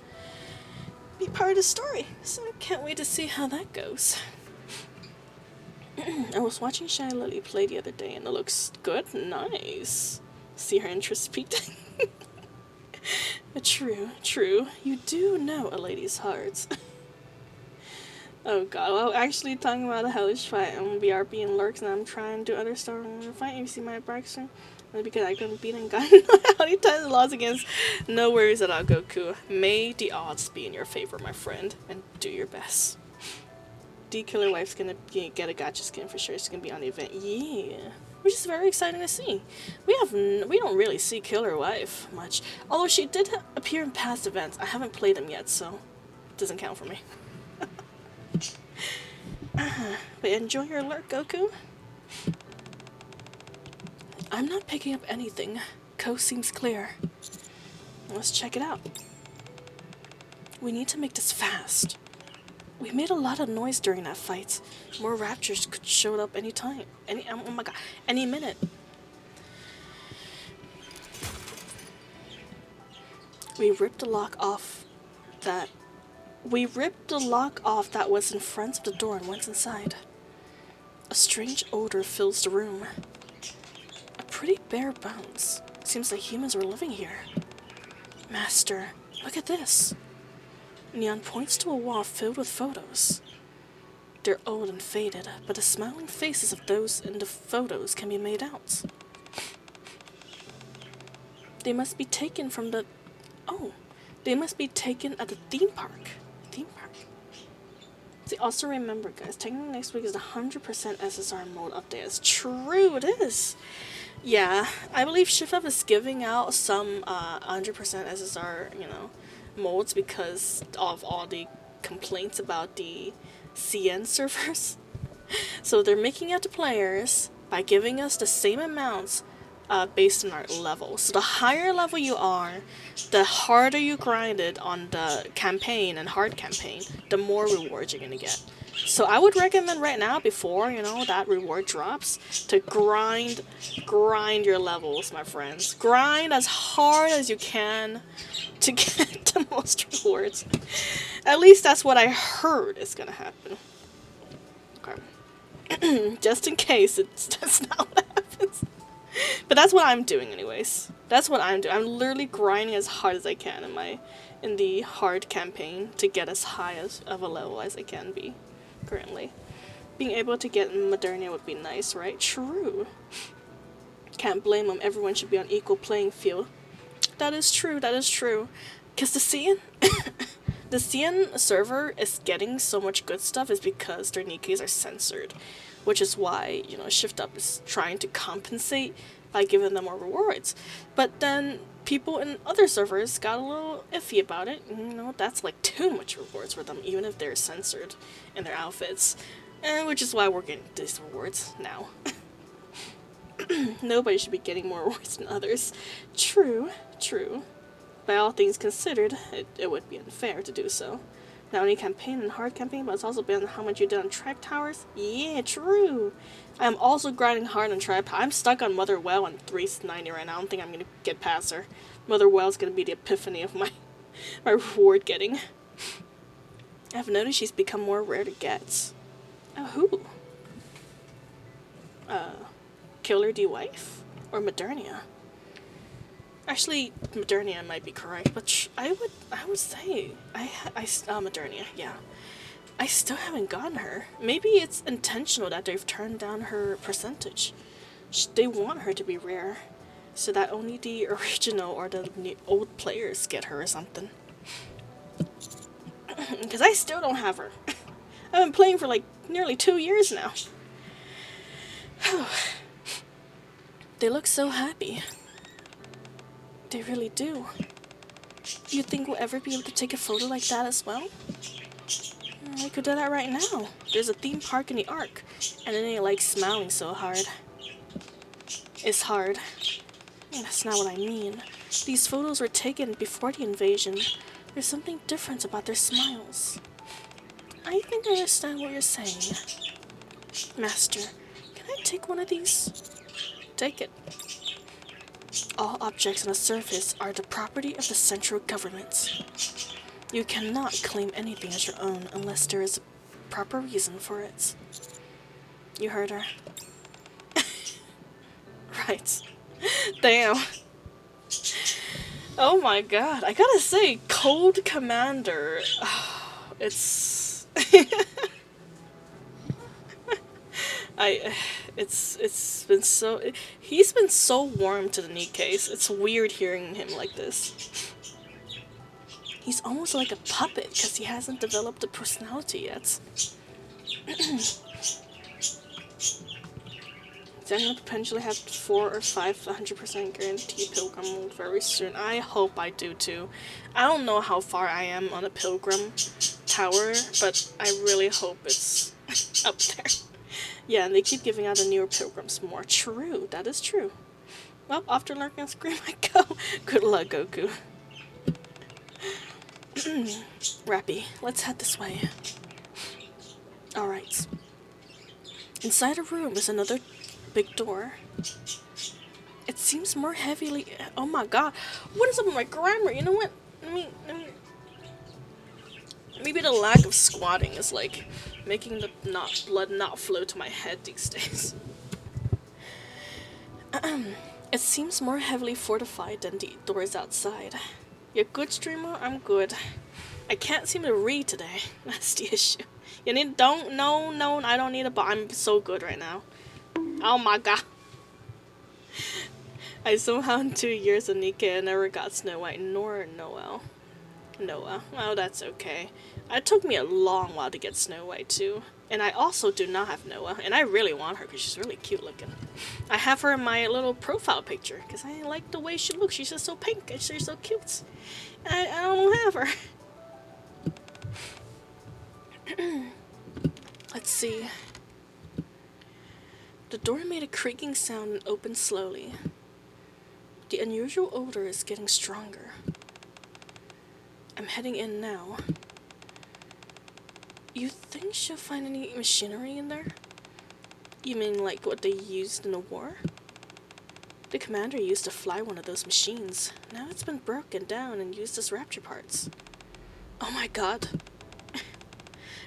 be part of the story. So I can't wait to see how that goes. I was watching Shy Lily play the other day and it looks good. Nice. See her interest peaked. True. You do know a lady's heart. Oh god, well, actually talking about a hellish fight, I'm gonna be RP and lurks and I'm trying to do other stuff in the fight. You see my Braxton? Because I couldn't beat and gotten how many times lost against. No worries at all, Goku. May the odds be in your favor, my friend, and do your best. D Killer Wife's gonna get a gacha skin for sure. It's gonna be on the event. Yeah. Which is very exciting to see. We don't really see Killer Wife much. Although she did appear in past events. I haven't played them yet, so it doesn't count for me. But enjoy your alert, Goku. I'm not picking up anything. Coast seems clear. Let's check it out. We need to make this fast. We made a lot of noise during that fight. More raptors could show up any time. Oh my god, any minute. We ripped the lock off that was in front of the door and went inside. A strange odor fills the room. A pretty bare bones. Seems like humans were living here. Master, look at this. Neon points to a wall filled with photos. They're old and faded, but the smiling faces of those in the photos can be made out. They must be taken from the... Oh, they must be taken at the theme park. See, also remember, guys, technically next week is the 100% SSR mode update. It's true, it is. Yeah, I believe Shift Up is giving out some 100% SSR, modes because of all the complaints about the CN servers. So they're making out to players by giving us the same amounts based on our level. So the higher level you are, the harder you grind it on the campaign and hard campaign, the more rewards you're gonna get. So I would recommend right now, before that reward drops, to grind your levels, my friends. Grind as hard as you can to get the most rewards. At least that's what I heard is gonna happen. Okay. Just in case that's not what happens. But that's what I'm doing anyways. That's what I'm doing. I'm literally grinding as hard as I can in the hard campaign to get as high of a level as I can be currently. Being able to get Modernia would be nice, right? True. Can't blame them. Everyone should be on equal playing field. That is true. Because the CN server is getting so much good stuff is because their NIKKEs are censored. Which is why, Shift Up is trying to compensate by giving them more rewards. But then people in other servers got a little iffy about it. That's like too much rewards for them, even if they're censored in their outfits. And which is why we're getting these rewards now. Nobody should be getting more rewards than others. True. By all things considered, it would be unfair to do so. Not only campaign and hard campaign, but it's also based on how much you did on Tribe Towers. Yeah, true. I'm also grinding hard on Tribe. I'm stuck on Mother Well on 390 right now. I don't think I'm gonna get past her. Mother Well's gonna be the epiphany of my reward getting. I've noticed she's become more rare to get. Oh, who? Killer D wife or Modernia? Actually, Modernia might be correct, but I would say Modernia. Yeah, I still haven't gotten her. Maybe it's intentional that they've turned down her percentage. They want her to be rare, so that only the original or the old players get her or something. Because I still don't have her. I've been playing for like nearly 2 years now. They look so happy. They really do. You think we'll ever be able to take a photo like that as well? We could do that right now. There's a theme park in the Ark, and then they like smiling so hard. It's hard. That's not what I mean. These photos were taken before the invasion. There's something different about their smiles. I think I understand what you're saying. Master, can I take one of these? Take it. All objects on the surface are the property of the central government. You cannot claim anything as your own unless there is a proper reason for it. You heard her. Right. Damn. Oh my god. I gotta say, Cold Commander. It's... It's been so... He's been so warm to the NIKKEs. It's weird hearing him like this. He's almost like a puppet because he hasn't developed a personality yet. I'm gonna potentially have 4 or 5 100% guaranteed pilgrim mode very soon. I hope I do too. I don't know how far I am on a pilgrim tower, but I really hope it's up there. Yeah, and they keep giving out the newer pilgrims more. True, that is true. Well, after lurking and scream, I go. Good luck, Goku. Rappy, let's head this way. Alright. Inside a room is another big door. It seems more heavily. Oh my god. What is up with my grammar? You know what? Maybe the lack of squatting is like making the blood not flow to my head these days. It seems more heavily fortified than the doors outside. You're good, streamer? I'm good. I can't seem to read today. That's the issue. You need no, I don't need a I'm so good right now. Oh my god. I somehow in 2 years of NIKKE never got Snow White nor Noah. Oh, that's okay. It took me a long while to get Snow White too. And I also do not have Noah, and I really want her because she's really cute looking. I have her in my little profile picture because I like the way she looks. She's just so pink and she's so cute. And I don't have her. Let's see. The door made a creaking sound and opened slowly. The unusual odor is getting stronger. I'm heading in now. You think she'll find any machinery in there? You mean like what they used in the war? The commander used to fly one of those machines. Now it's been broken down and used as rapture parts. Oh my god.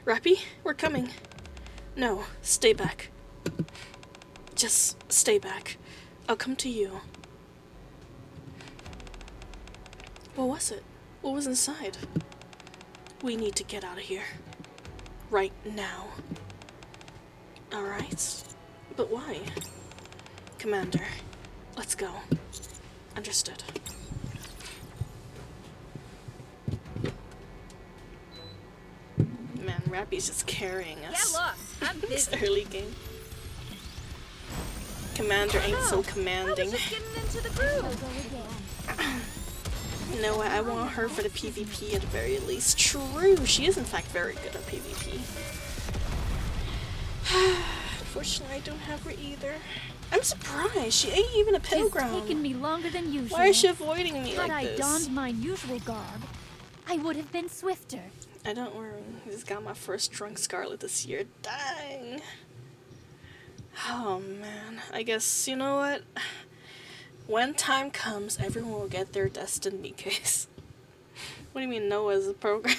Rappy, we're coming. No, stay back. Just stay back. I'll come to you. What was it? What was inside? We need to get out of here. Right now. Alright. But why? Commander, let's go. Understood. Man, Rappy's just carrying us. Get lost. I'm This busy. early game. Commander ain't so I commanding. was just getting into the groove. No, I want her for the PvP at the very least. True, she is in fact very good at PvP. Unfortunately, I don't have her either. I'm surprised, she ain't even a It's pilgrim. taken me longer than usual. Why is she avoiding me Had like I this? donned my usual garb, I would have been swifter. I don't worry, I just got my first drunk Scarlet this year. Dang. Oh man, I guess, you know what? When time comes, everyone will get their Destiny case. What do you mean Noah's a program?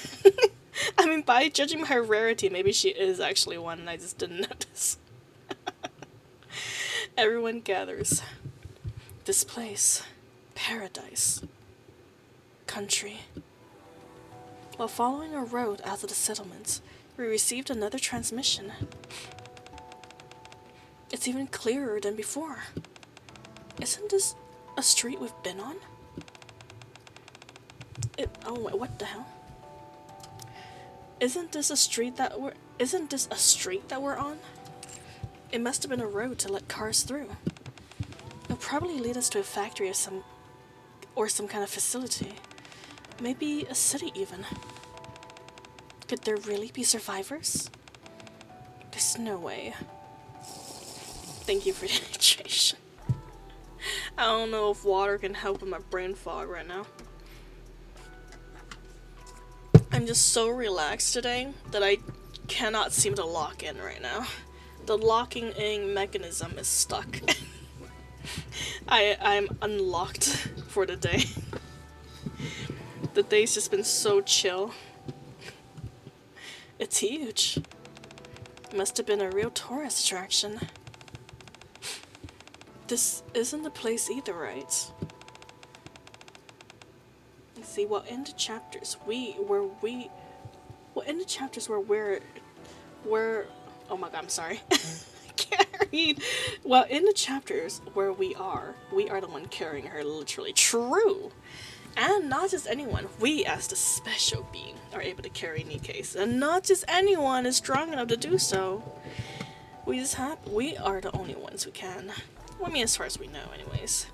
I mean, by judging by her rarity, maybe she is actually one and I just didn't notice. Everyone gathers. This place. Paradise. Country. While following a road out of the settlements, we received another transmission. It's even clearer than before. Isn't this a street we've been on? Oh wait, what the hell? Isn't this a street that we're on? It must have been a road to let cars through. It'll probably lead us to a factory of some kind of facility. Maybe a city even. Could there really be survivors? There's no way. Thank you for the hydration. I don't know if water can help with my brain fog right now. I'm just so relaxed today that I cannot seem to lock in right now. The locking in mechanism is stuck. I'm unlocked for the day. The day's just been so chill. It's huge. Must have been a real tourist attraction. This isn't the place either, right? Let's see, what in the chapters where oh my god, I'm sorry. I can't read. Well, in the chapters where we are the one carrying her, literally. True. And not just anyone, we as the special being are able to carry NIKKE, and not just anyone is strong enough to do so. We are the only ones who can. Well, I mean, as far as we know, anyways.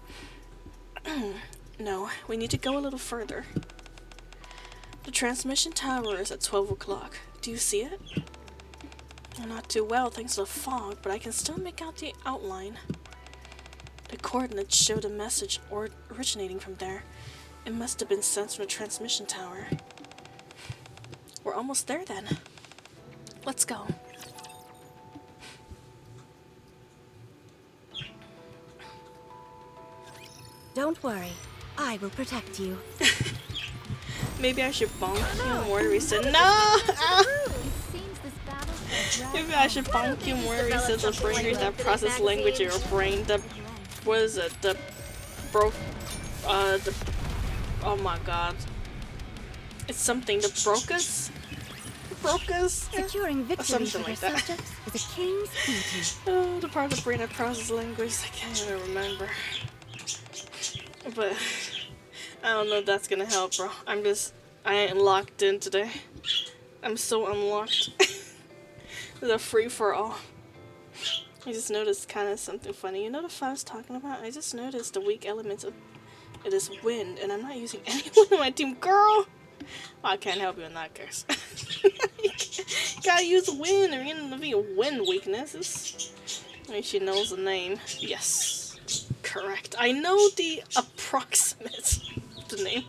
No, we need to go a little further. The transmission tower is at 12 o'clock. Do you see it? Not too well thanks to the fog, but I can still make out the outline. The coordinates show the message originating from there. It must have been sent from the transmission tower. We're almost there then. Let's go. Don't worry, I will protect you. Maybe I should bonk you more recent. No! Ah! It seems this battle will drag Maybe I should bonk you more recent the brainers that process language in your brain. The what is it? The oh my god. It's something. The brocas? Brocas? Securing victory Something for like their that. subjects is a king's duty. Oh, the part of the brain that processes language. I can't even remember. But I don't know if that's gonna help, bro. I ain't locked in today. I'm so unlocked. It's a free-for-all. I just noticed kind of something funny. You know the file I was talking about? I just noticed the weak elements of it is wind, and I'm not using anyone on my team. Girl! Well, I can't help you in that case. Gotta use wind. There ain't gonna be a wind weakness. At least she knows the name. Yes. Correct. I know the approximate the name.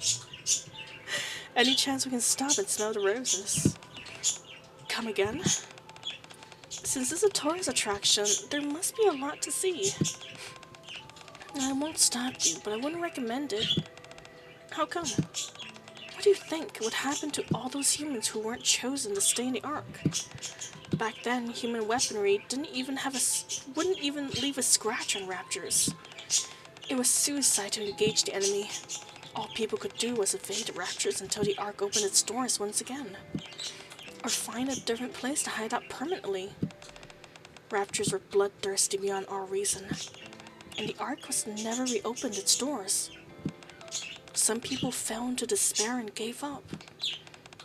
Any chance we can stop and smell the roses? Come again? Since this is a tourist attraction, there must be a lot to see. I won't stop you, but I wouldn't recommend it. How come? What do you think would happen to all those humans who weren't chosen to stay in the Ark? Back then, human weaponry wouldn't even leave a scratch on raptors. It was suicide to engage the enemy. All people could do was evade the raptors until the Ark opened its doors once again. Or find a different place to hide out permanently. Raptors were bloodthirsty beyond all reason, and the Ark was never reopened its doors. Some people fell into despair and gave up,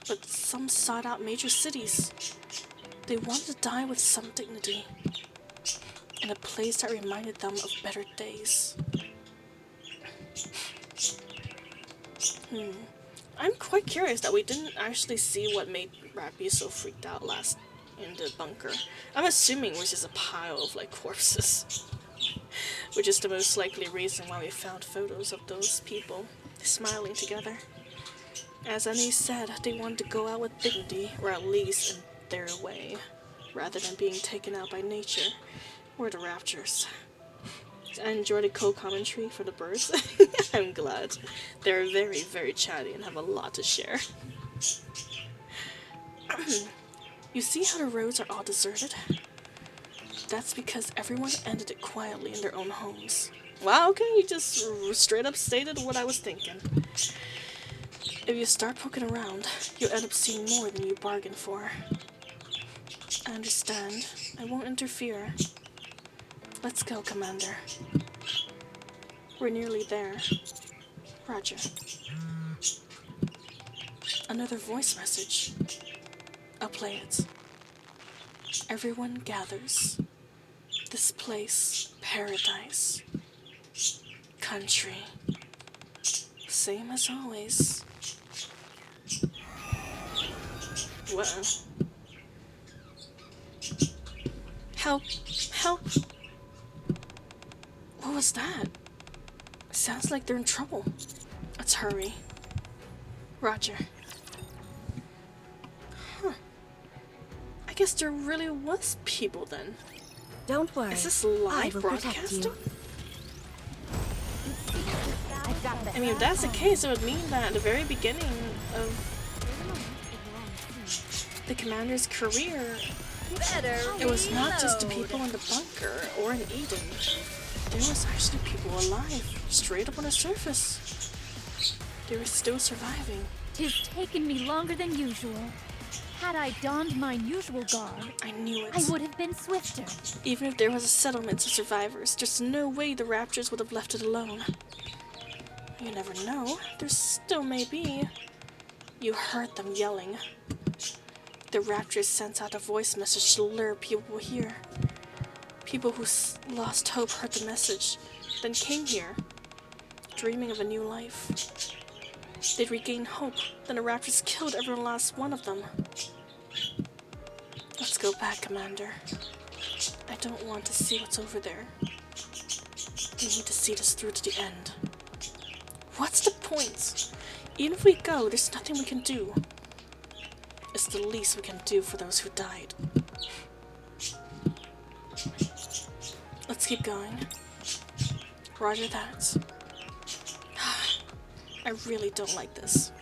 but some sought out major cities. They wanted to die with some dignity, in a place that reminded them of better days. I'm quite curious that we didn't actually see what made Rappy so freaked out last in the bunker. I'm assuming it was just a pile of like corpses, which is the most likely reason why we found photos of those people smiling together. As Annie said, they wanted to go out with dignity, or at least in their way, rather than being taken out by nature or the raptors. I enjoy the co-commentary for the birds. I'm glad. They're very, very chatty and have a lot to share. You see how the roads are all deserted? That's because everyone ended it quietly in their own homes. Wow, okay, you just straight up stated what I was thinking. If you start poking around, you'll end up seeing more than you bargained for. I understand. I won't interfere. Let's go, Commander. We're nearly there. Roger. Another voice message. I'll play it. Everyone gathers. This place, paradise. Country. Same as always. What? Help! Help! What was that? Sounds like they're in trouble. Let's hurry. Roger. Huh. I guess there really was people then. Don't worry. Is this I live will protect broadcasting? you. I mean, if that's the case, it would mean that at the very beginning of the commander's career, it was not just the people in the bunker or in Eden. There was actually people alive, straight up on the surface. They were still surviving. 'Tis taken me longer than usual. Had I donned mine usual garb, I knew it. I would have been swifter. Even if there was a settlement of survivors, there's no way the raptors would have left it alone. You never know. There still may be. You heard them yelling. The raptors sent out a voice message to lure people here. People who lost hope heard the message, then came here, dreaming of a new life. They'd regained hope, then the raptors killed every last one of them. Let's go back, Commander. I don't want to see what's over there. We need to see this through to the end. What's the point? Even if we go, there's nothing we can do. It's the least we can do for those who died. Let's keep going. Roger that. I really don't like this.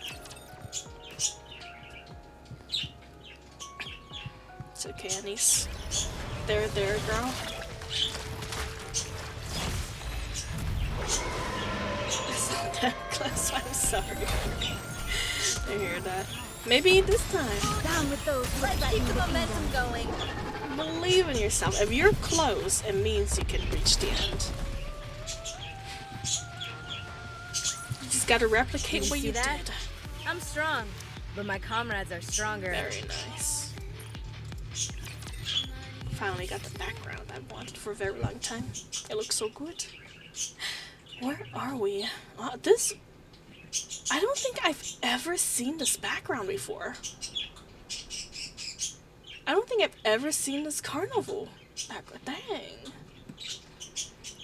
It's okay, Anise. There, girl. It's not that close, I'm sorry. I hear that. Maybe this time. Down with those. Let's keep the momentum going. Believe in yourself. If you're close, it means you can reach the end. You just gotta replicate what you did. I'm strong, but my comrades are stronger. Very nice. Finally got the background I wanted for a very long time. It looks so good. Where are we? This... I don't think I've ever seen this background before. I don't think I've ever seen this carnival background. Dang.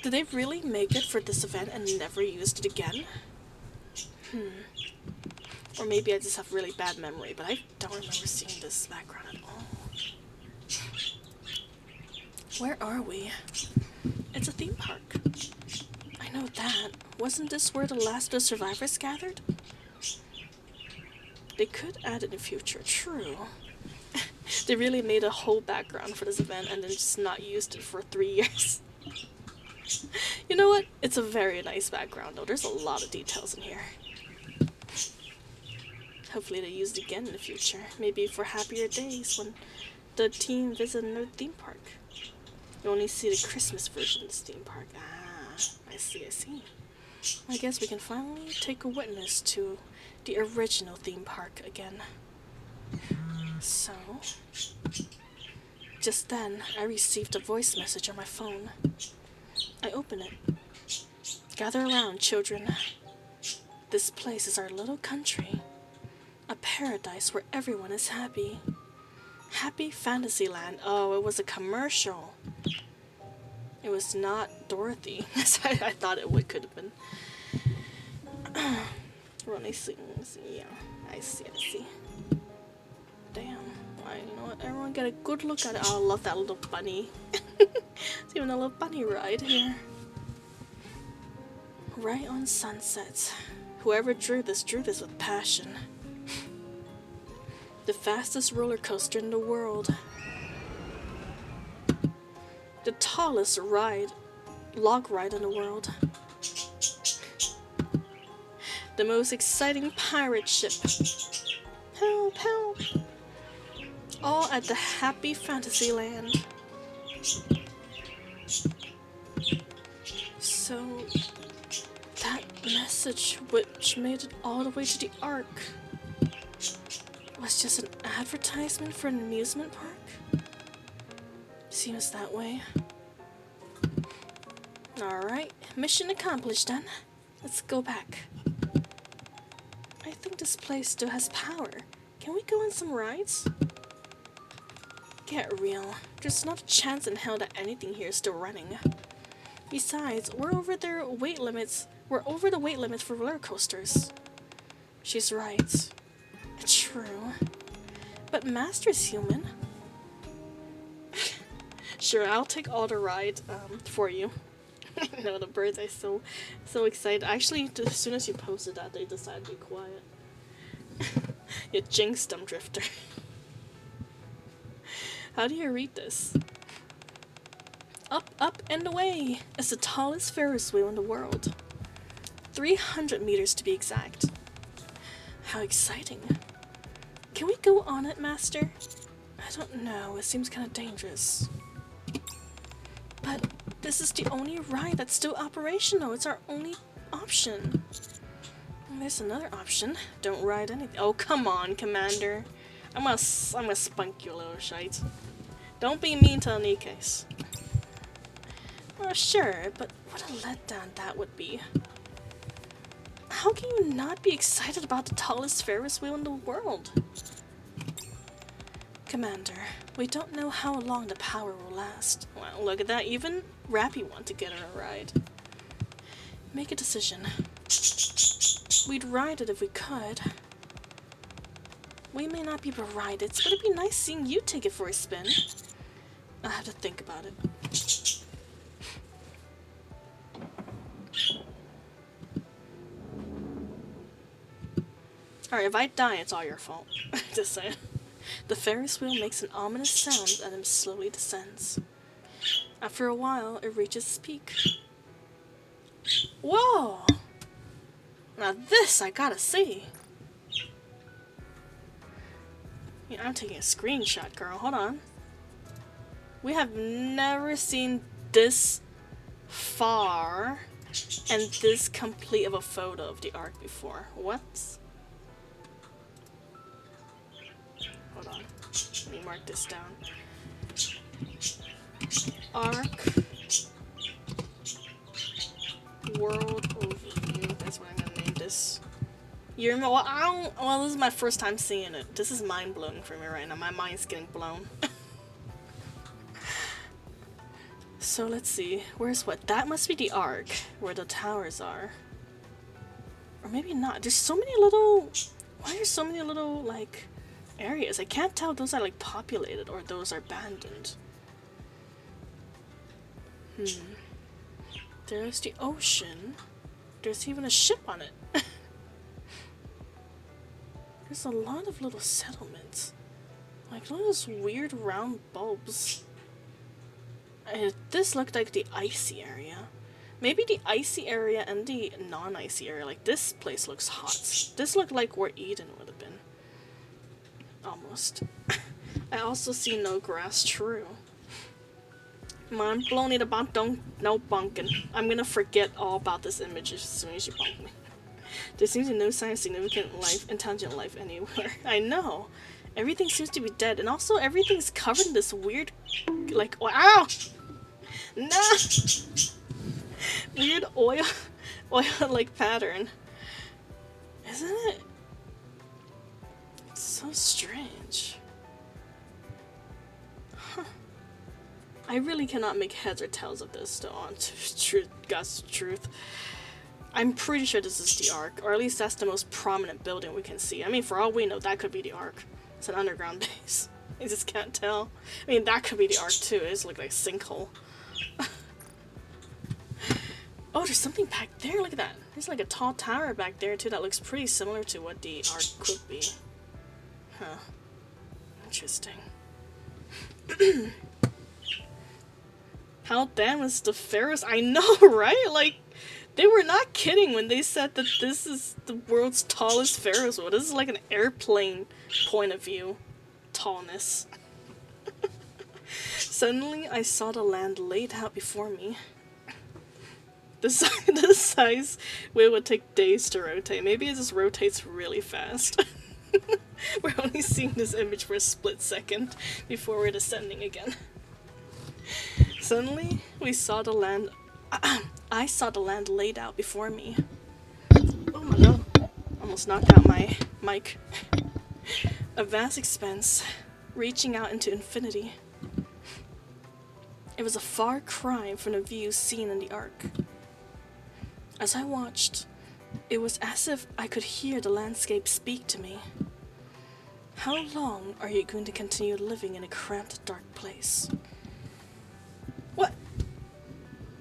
Did they really make it for this event and never used it again? Or maybe I just have really bad memory, but I don't remember seeing this background at all. Where are we? It's a theme park. I know that. Wasn't this where the last of the survivors gathered? They could add it in the future, true. They really made a whole background for this event and then just not used it for 3 years. You know what? It's a very nice background though. There's a lot of details in here. Hopefully they use it again in the future. Maybe for happier days when the team visit another theme park. You only see the Christmas version of this theme park. Ah, I see. I guess we can finally take a witness to the original theme park again. So, just then, I received a voice message on my phone. I open it. Gather around, children. This place is our little country. A paradise where everyone is happy. Happy Fantasyland. Oh, it was a commercial. It was not Dorothy, as I thought it could have been. Ronnie sings. Yeah, I see. Damn. You know what? Everyone get a good look at it. Oh, I love that little bunny. It's even a little bunny ride here. Right on sunset. Whoever drew this with passion. The fastest roller coaster in the world. The tallest log ride in the world. The most exciting pirate ship. Help, help. All at the Happy Fantasyland. So, that message which made it all the way to the Ark was just an advertisement for an amusement park? Seems that way. Alright, mission accomplished then. Let's go back. I think this place still has power. Can we go on some rides? Get real. There's not a chance in hell that anything here is still running. Besides, we're over the weight limits for roller coasters. She's right. True. But Master's human. Sure, I'll take all the ride for you. No, the birds are so excited. Actually, as soon as you posted that, they decided to be quiet. You jinxed them, Drifter. How do you read this? Up, up, and away! It's the tallest Ferris wheel in the world. 300 meters to be exact. How exciting. Can we go on it, Master? I don't know, it seems kind of dangerous. But this is the only ride that's still operational. It's our only option. And there's another option. Don't ride anything. Oh, come on, Commander. I'm gonna spunk you, little shite. Don't be mean to NIKKE. Sure, but what a letdown that would be. How can you not be excited about the tallest Ferris wheel in the world? Commander, we don't know how long the power will last. Well, look at that, even Rappy want to get on a ride. Make a decision. We'd ride it if we could. We may not be able to ride it, but it'd be nice seeing you take it for a spin. I'll have to think about it. Alright, if I die, it's all your fault. Just saying. The Ferris wheel makes an ominous sound and it slowly descends. After a while, it reaches its peak. Whoa! Now this I gotta see. Yeah, I'm taking a screenshot, girl. Hold on. We have never seen this far and this complete of a photo of the Ark before. What? Hold on. Let me mark this down. Ark World Overview. That's what I'm gonna name this. You remember? Well, well, this is my first time seeing it. This is mind blowing for me right now. My mind's getting blown. So let's see. Where's what? That must be the Ark, where the towers are. Or maybe not. There's so many little. Why are there so many little like areas? I can't tell if those are like populated or those are abandoned. There's the ocean. There's even a ship on it. There's a lot of little settlements. Like look at those weird round bulbs. This looked like the icy area. Maybe the icy area and the non-icy area. Like this place looks hot. This looked like where Eden would have been. Almost. I also see no grass. True. Man, blown it about no bunking. I'm gonna forget all about this image as soon as you bunk me. There seems to be no sign of significant life, intelligent life anywhere. I know. Everything seems to be dead, and also everything's covered in this weird, like, ow! No! Weird oil-like pattern. Isn't it? It's so strange. Huh. I really cannot make heads or tails of this, though, on God's truth. I'm pretty sure this is the Ark, or at least that's the most prominent building we can see. I mean, for all we know, that could be the Ark. It's an underground base. I just can't tell. I mean, that could be the Ark too. It just looks like a sinkhole. Oh, there's something back there. Look at that. There's like a tall tower back there too that looks pretty similar to what the Ark could be. Huh. Interesting. How damn is the Ferris? I know, right? Like, they were not kidding when they said that this is the world's tallest Ferris wheel. This is like an airplane point of view tallness. Suddenly, I saw the land laid out before me. The size wheel would take days to rotate. Maybe it just rotates really fast. We're only seeing this image for a split second before we're descending again. Suddenly, we saw the land. I saw the land laid out before me. Oh my god. Almost knocked out my mic. A vast expanse, reaching out into infinity. It was a far cry from the view seen in the Ark. As I watched, it was as if I could hear the landscape speak to me. How long are you going to continue living in a cramped, dark place? What?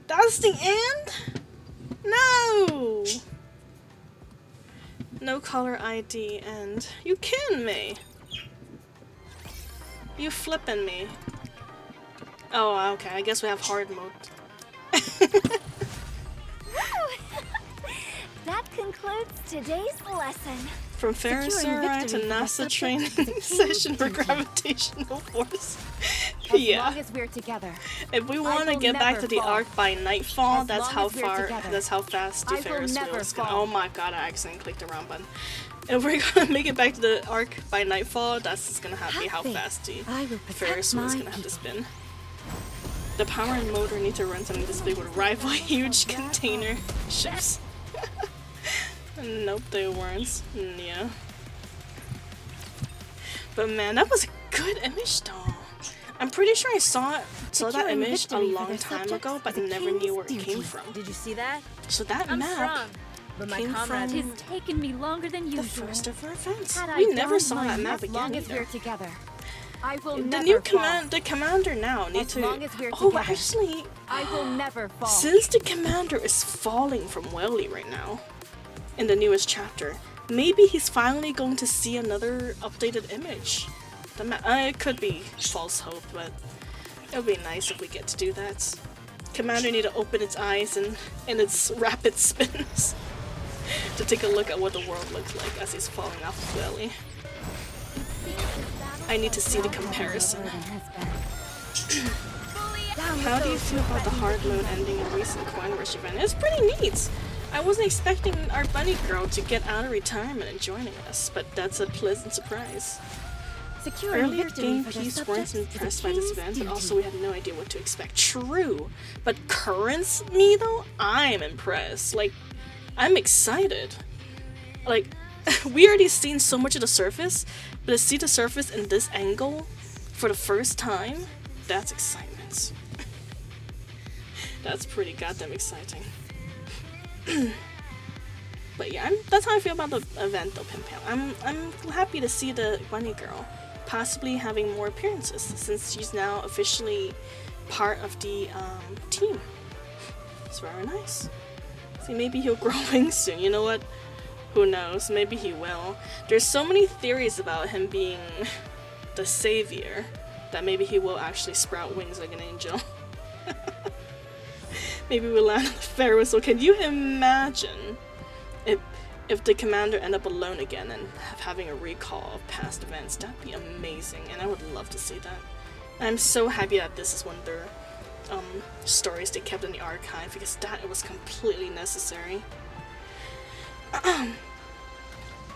That's the end? No! No caller ID and you kidding me? You flipping me? Oh, okay. I guess we have hard mode. That concludes today's lesson. From Ferris ride to NASA training session for gravitational force. Yeah. As long as we're together. If we want to will get back never to the fall. Ark by nightfall, As that's long how as we're far. together. That's how fast the I will Ferris wheel never is gonna. fall. Oh my god! I accidentally clicked the wrong button. If we're gonna make it back to the Ark by nightfall, that's just gonna have to be how fast the I will protect Ferris wheel is my gonna have to spin. The power and motor need to run something this big would rival huge container ships. Nope, they weren't. Yeah. But man, that was a good image though. I'm pretty sure I saw that image a long time ago, but never knew where it came from. Did you see that? So that I'm map strong, but my came comrades. from It's taken me longer than the usual. first of our events. Had I We never donned saw my that map As long again as we're either. together, I will The never new fall. the commander now need As to. long as we're Oh, together. actually, I will never fall. since the commander is falling from Welly right now, in the newest chapter, maybe he's finally going to see another updated image. It could be false hope, but it would be nice if we get to do that. Commander need to open its eyes and in its rapid spins to take a look at what the world looks like as he's falling off of Welly. I need to see the comparison. How do you feel about the hard mode ending in recent Coin Rush event? It's pretty neat! I wasn't expecting our bunny girl to get out of retirement and joining us, but that's a pleasant surprise. Earlier game piece weren't impressed by this event, but also we had no idea what to expect. True! But current me though, I'm impressed. Like, I'm excited. Like, we already seen so much of the surface, but to see the surface in this angle for the first time, that's excitement. That's pretty goddamn exciting. But yeah, that's how I feel about the event though, Pim Pam. I'm happy to see the bunny girl possibly having more appearances since she's now officially part of the team. It's very nice. See, maybe he'll grow wings soon. You know what? Who knows? Maybe he will. There's so many theories about him being the savior that maybe he will actually sprout wings like an angel. Maybe we'll land on the Ferris wheel. Can you imagine if the commander end up alone again and having a recall of past events? That'd be amazing, and I would love to see that. I'm so happy that this is one of their stories they kept in the archive, because that it was completely necessary.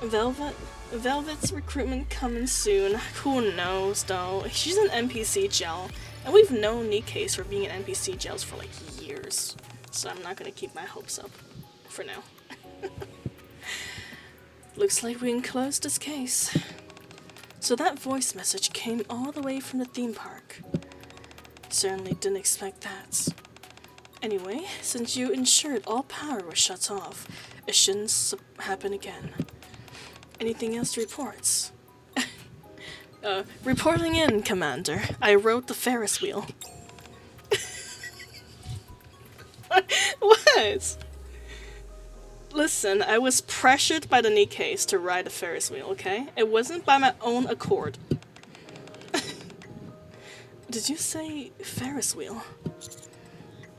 Velvet's recruitment coming soon. Who knows though? She's an NPC gel, and we've known NIKKE for being an NPC gels for like years, so I'm not gonna keep my hopes up for now. Looks like we can close this case. So that voice message came all the way from the theme park. Certainly didn't expect that. Anyway, since you ensured all power was shut off, it shouldn't happen again. Anything else to report? Reporting in, Commander. I rode the Ferris wheel. What? Listen, I was pressured by the NIKKE to ride a Ferris wheel, okay? It wasn't by my own accord. Did you say Ferris wheel?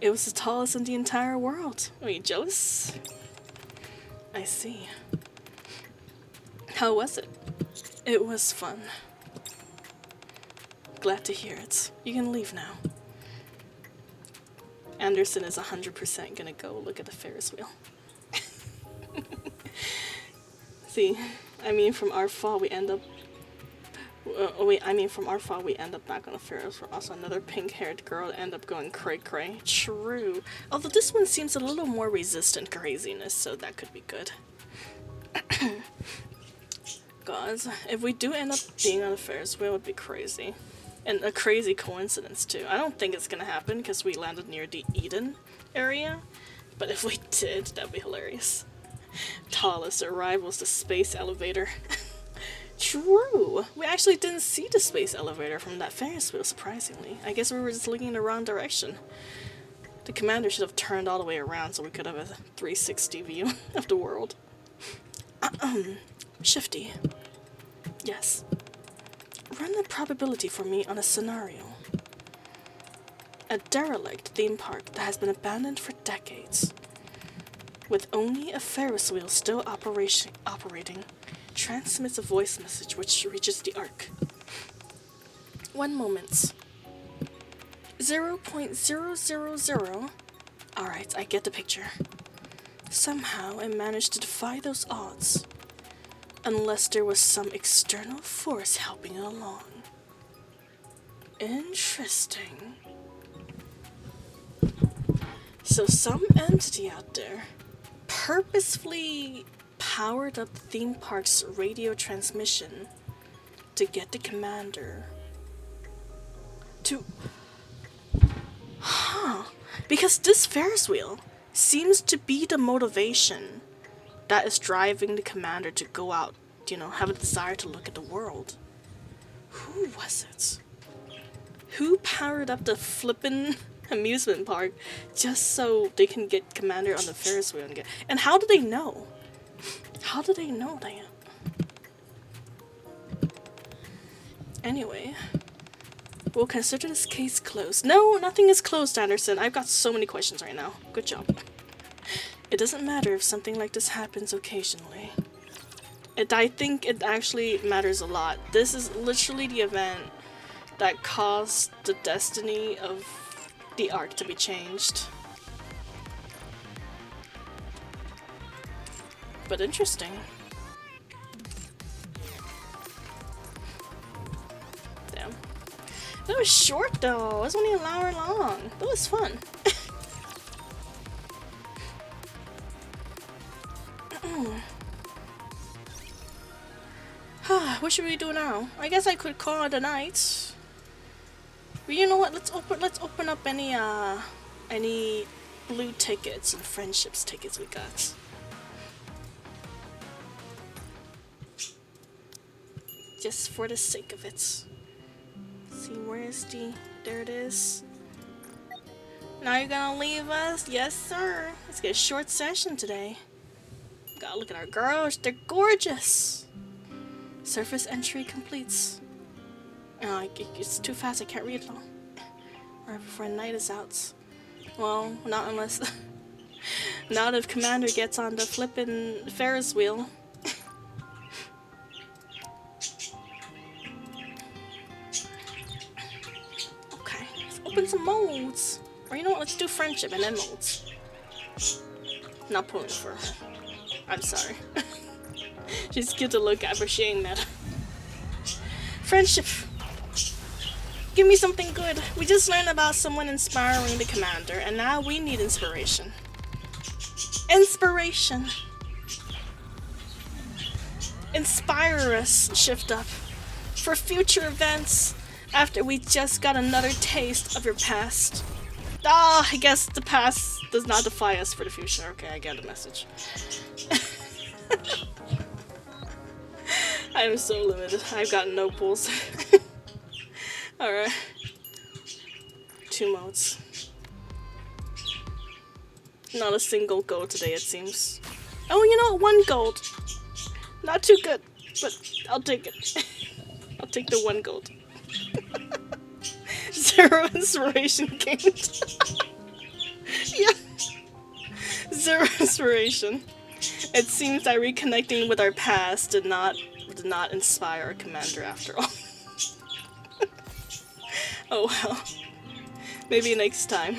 It was the tallest in the entire world. Are you jealous? I see. How was it? It was fun. Glad to hear it. You can leave now. Anderson is 100% gonna go look at the Ferris wheel. See, I mean, from our fall we end up. From our fall we end up back on the Ferris wheel. Also, another pink-haired girl end up going cray cray. True. Although this one seems a little more resistant craziness, so that could be good. Guys, if we do end up being on the Ferris wheel, it would be crazy. And a crazy coincidence, too. I don't think it's gonna happen because we landed near the Eden area. But if we did, that'd be hilarious. Tallest rivals the space elevator. True! We actually didn't see the space elevator from that Ferris wheel, surprisingly. I guess we were just looking in the wrong direction. The commander should have turned all the way around so we could have a 360 view of the world. Shifty. Yes. Run the probability for me on a scenario. A derelict theme park that has been abandoned for decades, with only a Ferris wheel still operating, transmits a voice message which reaches the Ark. 1 moment. 0.000. Alright, I get the picture. Somehow I managed to defy those odds. Unless there was some external force helping it along. Interesting. So some entity out there purposefully powered up the theme park's radio transmission to get the commander to... Huh. Because this Ferris wheel seems to be the motivation that is driving the commander to go out, you know, have a desire to look at the world. Who was it? Who powered up the flippin' amusement park just so they can get commander on the Ferris wheel and get... And how do they know? How do they know that? Anyway, we'll consider this case closed. No, nothing is closed, Anderson. I've got so many questions right now. Good job. It doesn't matter if something like this happens occasionally. I think it actually matters a lot. This is literally the event that caused the destiny of the arc to be changed. But interesting. Damn. That was short though. It was only an hour long. That was fun. What should we do now? I guess I could call it a night. But you know what? Let's open up any blue tickets and friendships tickets we got. Just for the sake of it. See, where's the... There it is. Now you're gonna leave us? Yes, sir. Let's get a short session today. Gotta look at our girls. They're gorgeous. Surface entry completes. Oh, it's too fast. I can't read it all. Right before night is out. Well, not unless... not if Commander gets on the flippin' Ferris wheel. Okay, let's open some modes. Or you know what? Let's do friendship and then modes. Not pulling for her. I'm sorry. She's cute to look at, but she ain't meta. Friendship. Give me something good. We just learned about someone inspiring the commander, and now we need inspiration. Inspiration. Inspire us, Shift Up, for future events after we just got another taste of your past. Ah, I guess the past does not defy us for the future. Okay, I get the message. I am so limited. I've got no pulls. Alright. 2 modes. Not a single gold today, it seems. Oh, you know what? 1 gold. Not too good, but I'll take it. I'll take the 1 gold. 0 inspiration gained. Yeah. 0 inspiration. It seems that reconnecting with our past did not inspire our commander after all. Oh well. Maybe next time.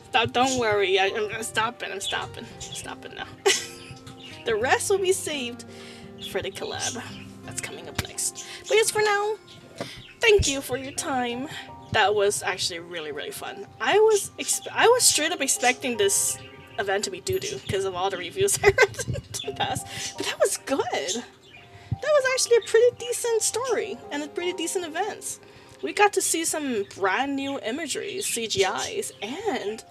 Stop, don't worry. I'm stopping. I'm stopping now. The rest will be saved for the collab that's coming up next. But yes, for now, thank you for your time. That was actually really, really fun. I was straight up expecting this event to be doo-doo because of all the reviews I read in the past. But that was good. That was actually a pretty decent story and a pretty decent event. We got to see some brand new imagery, CGIs, and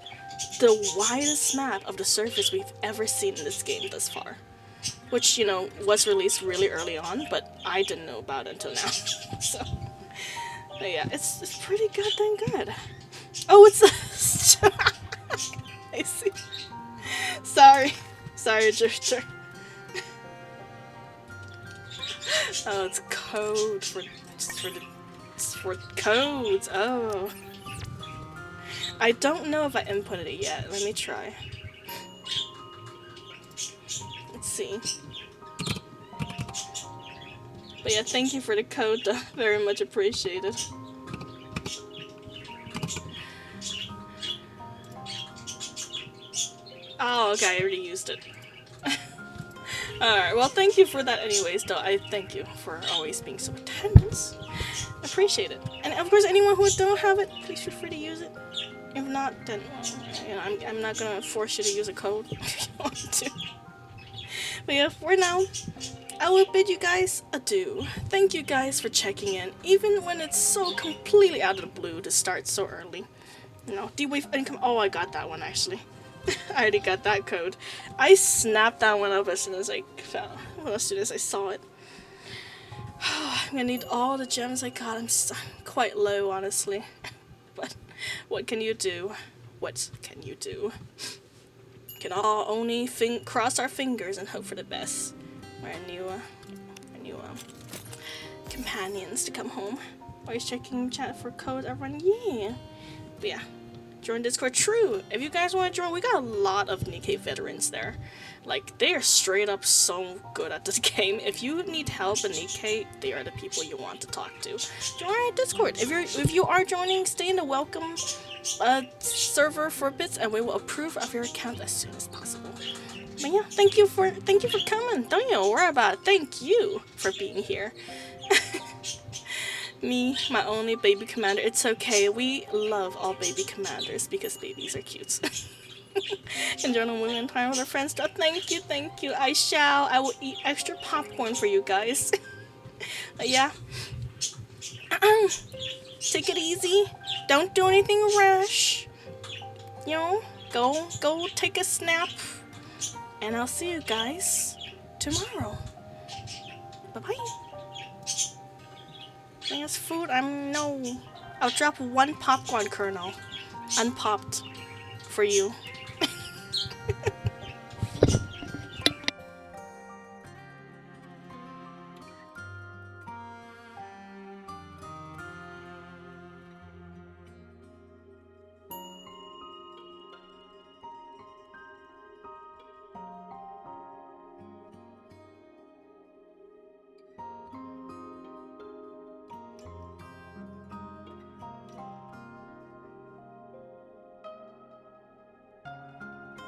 the widest map of the surface we've ever seen in this game thus far. Which, you know, was released really early on, but I didn't know about it until now. So, but yeah, it's pretty goddamn good. Oh, it's a... I see. Sorry, Drifter. Oh, it's code for codes. Oh, I don't know if I inputted it yet. Let me try. Let's see. But yeah, thank you for the code, though. Very much appreciated. Oh, okay, I already used it. Alright, well, thank you for that anyways, though. I thank you for always being so attentive. Appreciate it. And of course, anyone who don't have it, please feel free to use it. If not, then you know, I'm not gonna force you to use a code if you want to. But yeah, for now, I will bid you guys adieu. Thank you guys for checking in, even when it's so completely out of the blue to start so early. You know, D-Wave income. Oh, I got that one actually. I already got that code. I snapped that one up as soon as I found. Well, as soon as I saw it. I'm gonna need all the gems I got. I'm quite low, honestly. But what can you do? What can you do? Can all only cross our fingers and hope for the best. Our new companions to come home. Always checking chat for codes, everyone. Yeah. But yeah. Join Discord. True. If you guys want to join, we got a lot of NIKKE veterans there. Like, they are straight up so good at this game. If you need help in NIKKE, they are the people you want to talk to. Join our Discord. If you are joining, stay in the welcome server for bits, and we will approve of your account as soon as possible. But yeah, thank you for coming. Don't you worry about it. Thank you for being here. Me, my only baby commander. It's okay. We love all baby commanders because babies are cute. Enjoy the women time with our friends. Oh, thank you, thank you. I shall. I will eat extra popcorn for you guys. But yeah. Take it easy. Don't do anything rash. You know, go take a snap. And I'll see you guys tomorrow. Bye-bye. I think it's food. I'll drop one popcorn kernel unpopped for you.